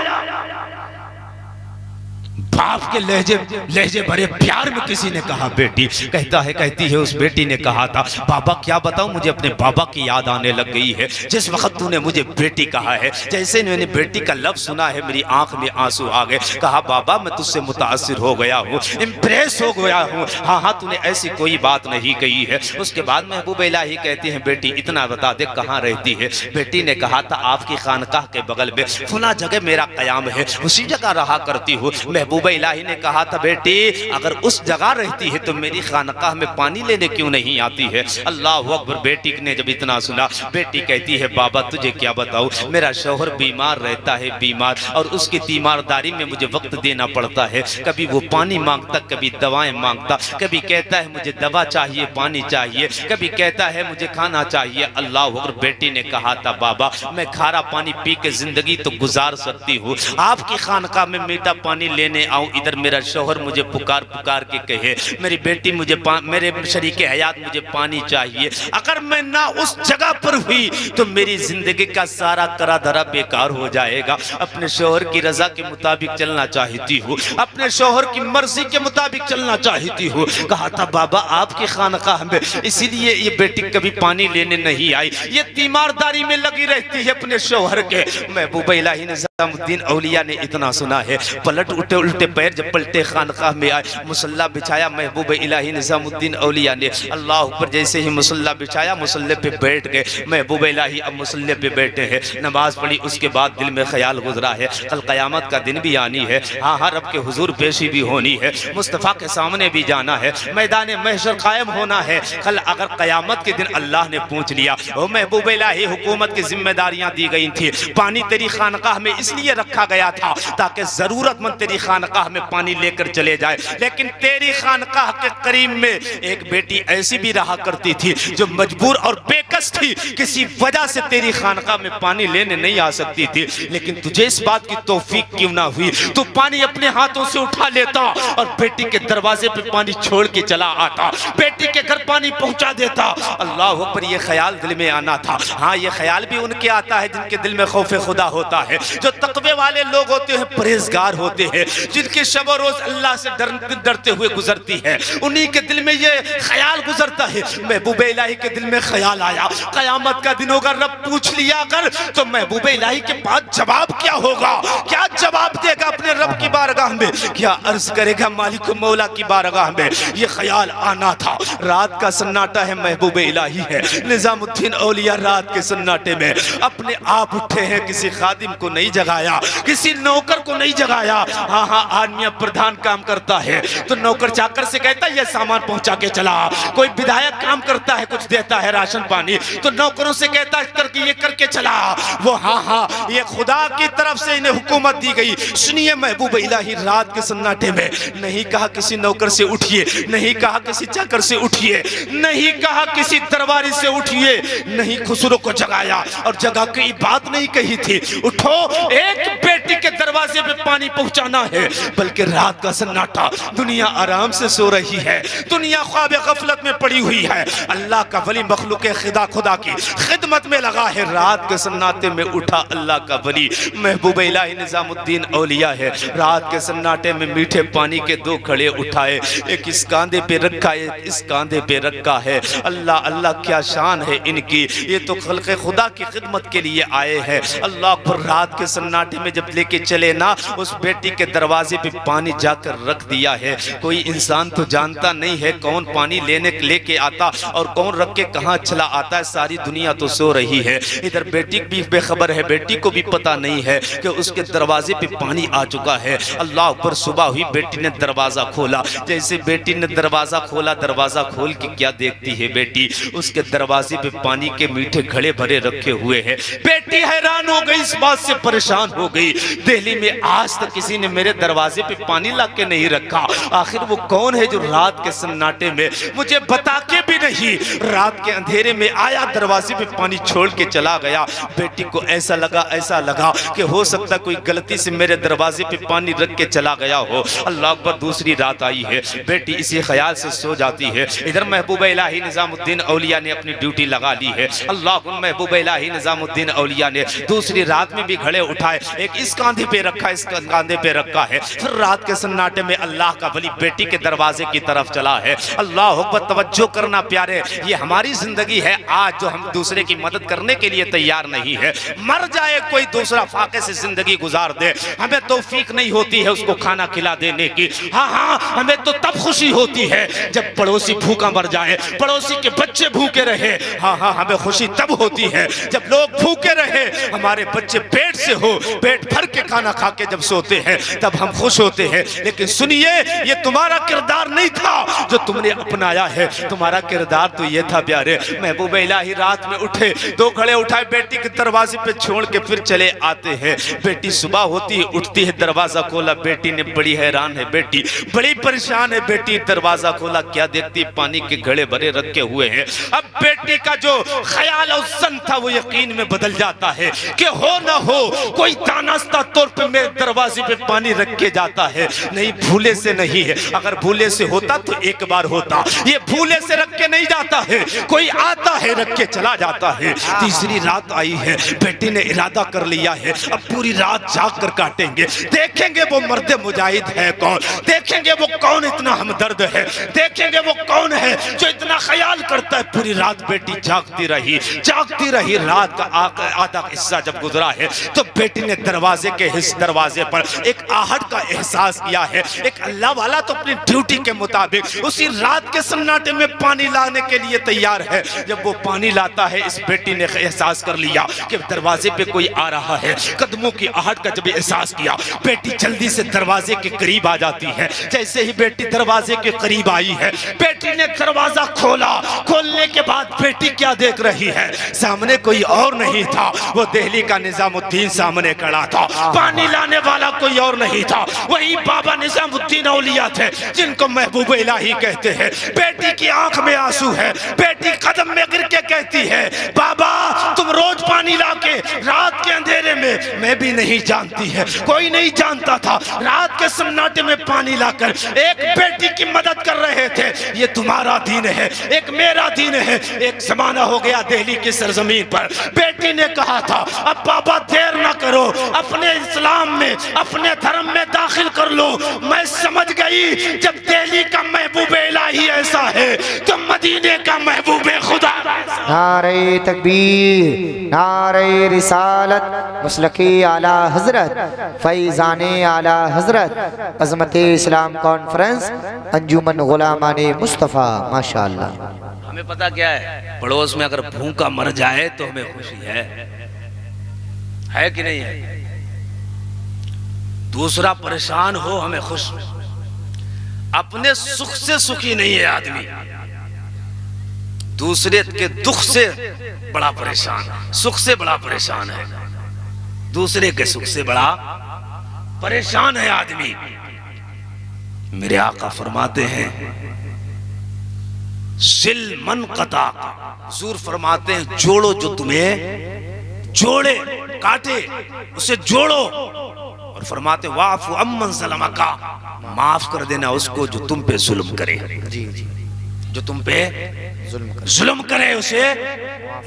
Speaker 1: बाप के लहजे भरे प्यार में किसी ने कहा बेटी। कहती है उस बेटी ने कहा था बाबा क्या बताऊं, मुझे अपने बाबा की याद आने लग गई है। जिस वक्त तूने मुझे बेटी कहा है, जैसे मैंने बेटी का लफ्ज सुना है मेरी आंख में आंसू आ गए। कहा बाबा मैं तुझसे मुतासिर हो गया हूँ, इम्प्रेस हो गया हूँ। हाँ तूने ऐसी कोई बात नहीं कही है। उसके बाद महबूब इलाही कहती है बेटी इतना बता दे कहाँ रहती है। बेटी ने कहा था आपकी खानकाह के बगल में फला जगह मेरा कयाम है, उसी जगह रहा करती हूँ। महबूब इलाही ने कहा था बेटी अगर उस जगह रहती है तो मेरी खानकाह में पानी लेने क्यों नहीं आती है। अल्लाह अकबर। बेटी ने जब इतना सुना, बेटी कहती है बाबा तुझे क्या बताऊं, मेरा शौहर बीमार रहता है, बीमार, और उसकी तीमारदारी में मुझे वक्त देना पड़ता है। कभी वो पानी मांगता, कभी दवाएं मांगता, कभी कहता है मुझे दवा चाहिए, पानी चाहिए, कभी कहता है मुझे खाना चाहिए। अल्लाह अकबर। बेटी ने कहा था बाबा मैं खारा पानी पी के जिंदगी तो गुजार सकती हूँ, आपकी खानकाह में मीठा पानी लेने आऊं, इधर मेरा शौहर मुझे पुकार पुकार के कहे मेरी बेटी मुझे मेरे शरीके हयात मुझे पानी चाहिए। अगर मैं ना उस जगह पर हुई तो मेरी जिंदगी का सारा करा धरा बेकार हो जाएगा। अपने शौहर की रजा के मुताबिक चलना चाहती हूँ, अपने शौहर की मर्जी के मुताबिक चलना चाहती हूँ। कहा था बाबा आपकी खानकाह में इसीलिए ये बेटी कभी पानी लेने नहीं आई, ये तीमारदारी में लगी रहती है अपने शौहर के। महबूब इलाही निजामुद्दीन औलिया ने इतना सुना है, पलट उल्टे पैर जब पलटे खानकाह में आए, मुसल्ला बिछाया महबूब इलाही निज़ामुद्दीन औलिया ने, अल्लाह ऊपर जैसे ही मुसल्ला बिछाया मुसल्ले पे बैठ गए। महबूब इलाही अब मुसल्ले पे बैठे हैं, नमाज पढ़ी, उसके बाद दिल में ख्याल गुजरा है कल क़यामत का दिन भी आनी है, हाँ हाँ रब के हुजूर पेशी भी होनी है, मुस्तफ़ा के सामने भी जाना है, मैदान महशर कायम होना है। कल अगर क़यामत के दिन अल्लाह ने पूछ लिया, ओ महबूब इलाही हुकूमत की जिम्मेदारियां दी गई थी, पानी तेरी खानकाह में इसलिए रखा गया था ताकि ज़रूरतमंद तेरी खानकाह में पानी लेकर चले जाए, लेकिन तेरी खानकाह के करीब में एक बेटी ऐसी भी रहा करती थी जो मजबूर और बेकस थी, किसी वजह से तेरी खानकाह में पानी लेने नहीं आ सकती थी, लेकिन तुझे इस बात की तौफीक क्यों ना हुई, तू पानी अपने हाथों से उठा लेता और बेटी के दरवाजे पे पानी छोड़ के चला आता, बेटी के घर पानी पहुंचा देता। अल्लाह पर ये ख्याल दिल में आना था। हाँ, ये ख्याल भी उनके आता है जिनके दिल में खौफ खुदा होता है, जो तकवे वाले लोग होते हैं, परहेजगार होते हैं, जिनकी शब रोज अल्लाह से डरते हुए गुजरती है, उन्हीं के दिल में ये ख्याल गुजरता है। महबूब इलाही के दिल में ख्याल आया, क़यामत का दिन होगा, रब पूछ लिया कर तो महबूब इलाही के पास जवाब क्या होगा, क्या जवाब देगा अपने रब की बारगाह में, क्या अर्ज करेगा मालिक मौला की बारगाह में। ये ख्याल आना था। रात का सन्नाटा है, महबूब इलाही है, निज़ामुद्दीन औलिया रात के सन्नाटे में अपने आप उठे हैं, किसी खादिम को नहीं जगाया, किसी नौकर को नहीं जगाया। हाँ हाँ, आदमी प्रधान काम करता है तो नौकर चाकर से कहता है ये सामान पहुंचा के चला, कोई विधायक काम करता है कुछ देता है राशन पानी तो नौकरों से कहता है करके ये करके चला वो। हाँ हाँ, ये खुदा की तरफ से इन्हें हुकूमत दी गई। सुनिए महबूब इलाही रात के सन्नाटे में नहीं कहा किसी नौकर से उठिए, नहीं कहा किसी चाकर से उठिए, नहीं कहा किसी दरबारी से उठिए, नहीं खुसरो को जगाया और जगा के बात नहीं कही थी उठो एक बेटी के दरवाजे पे पानी पहुंचाना है, बल्कि रात का सन्नाटा, दुनिया आराम से सो रही है, दुनिया ख्वाब गफलत में पड़ी हुई है, अल्लाह का वली मखलूक खुदा की खिदमत में लगा है। रात के सन्नाटे में उठा अल्लाह का वली महबूब इलाही निज़ामुद्दीन औलिया है। रात के सन्नाटे में मीठे पानी के दो घड़े उठाए, एक इस कांधे पे रखा है, एक इस कांधे पे रखा है। अल्लाह अल्लाह क्या शान है इनकी, ये तो खल्क़े खुदा की खिदमत के लिए आए हैं। अल्लाह पर रात के सन्नाटे में जब लेके चले ना, उस बेटी के दरवाजे पे पानी जाकर रख दिया है। कोई इंसान तो जानता नहीं है कौन पानी लेके आता और कौन रख के कहाँ चला आता है, सारी दुनिया तो सो रही है। इधर बेटी भी बेखबर है, बेटी को भी पता नहीं है कि उसके दरवाजे पे पानी आ चुका है। अल्लाह पर सुबह हुई, बेटी ने दरवाजा खोला, जैसे बेटी ने दरवाजा खोला, दरवाजा खोल के क्या देखती है बेटी, उसके दरवाजे पे पानी के मीठे घड़े भरे रखे हुए हैं। बेटी हैरान हो गई, इस बात से परेशान हो गई, दिल्ली में आज तक किसी ने मेरे दरवाजे पे पानी ला के नहीं रखा, आखिर वो कौन है जो रात के सन्नाटे में मुझे बता के भी नहीं, रात के अंधेरे में आया, दरवाजे पे पानी छोड़ के चला गया। बेटी को ऐसा लगा कि हो सकता कोई गलती से मेरे दरवाजे पे पानी रख के चला गया हो। अल्लाह पर दूसरी रात आई है, बेटी इसी ख्याल से सो जाती है। इधर महबूब इलाही निज़ामुद्दीन औलिया ने अपनी ड्यूटी लगा ली है। अल्लाह महबूब इलाही निज़ामुद्दीन औलिया ने दूसरी रात में भी घड़े उठाए, एक इस कांधे पे रखा, इस कांधे पे रखा है। फिर रात के सन्नाटे में अल्लाह का वली बेटी के दरवाजे की तरफ चला है। अल्लाह पर तवज्जो करना प्यारे, ये हमारी जिंदगी है आज जो हम दूसरे की मदद करने के लिए तैयार नहीं है। मर जाए कोई दूसरा, फाके से जिंदगी गुजार दे, हमें तौफीक नहीं होती है उसको खाना खिला देने की। हाँ हाँ, हमें तो तब खुशी होती है जब पड़ोसी भूखा मर जाए, पड़ोसी के बच्चे भूखे रहे। हाँ हाँ, हमें खुशी तब होती है जब लोग भूखे रहे, हमारे बच्चे पेट से हो, पेट भर के खाना खा के जब सोते हैं तब हम खुश होते हैं। लेकिन सुनिए, ये तुम्हारा किरदार नहीं था जो तुमने अपनाया है, तुम्हारा किरदार तो ये था प्यारे। महबूब इलाही रात में उठे, दो घड़े उठाए, बेटी के दरवाजे पे छोड़ के फिर चले आते हैं। बेटी सुबह होती है, उठती है, दरवाजा खोला, बेटी ने बड़ी हैरान है, बेटी बड़ी परेशान है। बेटी दरवाजा खोला, क्या देखती, पानी के घड़े भरे रखे हुए हैं। अब बेटी का जो ख्याल और सन था वो यकीन में बदल जाता है कि हो ना हो कोई दानास्ता तौर पे मेरे दरवाजे पे पानी रख के जाता है। नहीं, भूले से नहीं है, अगर भूले से होता तो एक एक बार होता, ये भूले से रख के नहीं जाता है, कोई आता है रख के चला जाता है। तीसरी रात आई है, बेटी ने इरादा कर लिया है अब पूरी रात जाग कर काटेंगे, देखेंगे वो मर्द मुजाहिद है कौन, देखेंगे वो कौन इतना हमदर्द है, देखेंगे वो कौन है जो इतना ख्याल करता है। पूरी रात बेटी जागती रही, जागती रही। रात का आधा हिस्सा जब गुजरा है तो बेटी ने दरवाजे पर एक आहट का एहसास किया है। एक अल्लाह वाला तो अपनी ड्यूटी के मुताबिक उसी रात के सन्नाटे में पानी लाने के लिए तैयार है। जब वो पानी लाता है, इस बेटी ने एहसास कर लिया कि दरवाजे पे कोई आ रहा है। कदमों की आहट का जब एहसास किया, बेटी जल्दी से दरवाजे के करीब आ जाती है। जैसे ही बेटी दरवाजे के करीब आई है, बेटी ने दरवाजा खोला। खोलने के बाद बेटी क्या देख रही है, सामने कोई और नहीं था, वो दिल्ली का निजामुद्दीन सामने खड़ा था। पानी लाने वाला कोई और नहीं था, वही बाबा निजामुद्दीन औलिया थे जिनको महबूब इलाही कहते हैं। बेटी की आंख में आंसू है, बेटी कदम में गिर के कहती है, बाबा तुम रोज पानी लाके रात के अंधेरे में, मैं भी नहीं जानती है, कोई नहीं जानता था, रात के सन्नाटे में पानी लाकर एक बेटी की मदद कर रहे थे। ये तुम्हारा दीन है, एक मेरा दीन है। एक जमाना हो गया दिल्ली की सरजमीन पर, बेटी ने कहा था अब बाबा देर ना करो, अपने इस्लाम में, अपने धर्म में दाखिल कर लो। मैं समझ गई जब दिल्ली का महबूब इलाही ऐसा है तो मदीने का महबूब खुदा।
Speaker 2: नारे तकबीर, नारे रिसालत, मसलकी आला हजरत, फैज़ाने आला हजरत, अज़मत इस्लाम कॉन्फ्रेंस, अंजुमन गुलामाने मुस्तफ़ा। माशाअल्लाह।
Speaker 1: हमें पता क्या है, पड़ोस में अगर भूखा मर जाए तो हमें खुशी है कि नहीं है? दूसरा परेशान हो हमें खुश, अपने सुख से सुखी नहीं है आदमी, दूसरे के दुख से बड़ा परेशान, सुख से बड़ा परेशान है, दूसरे के सुख से बड़ा परेशान है आदमी। मेरे आका फरमाते हैं सिल मन कता, हुजूर फरमाते हैं जोड़ो जो तुम्हें जोड़े, काटे उसे जोड़ो। और फरमाते वाफु अम्मन सलमा का, माफ कर देना उसको जो तुम पे जुल्म करे। जी जी, जो तुम पे जुल्म करे उसे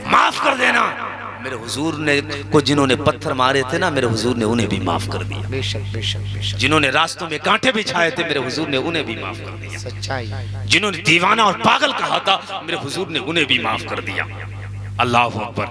Speaker 1: माफ कर देना। मेरे हुजूर ने को जिन्होंने पत्थर मारे थे ना, मेरे हुजूर ने उन्हें भी माफ कर दिया।
Speaker 2: बेशक बेशक बेशक।
Speaker 1: जिन्होंने रास्तों में कांटे बिछाए थे, मेरे हुजूर ने उन्हें भी माफ कर दिया।
Speaker 2: सच्चाई।
Speaker 1: जिन्होंने दीवाना और पागल कहा था, मेरे हुजूर ने उन्हें भी माफ कर दिया। अल्लाह हू अकबर।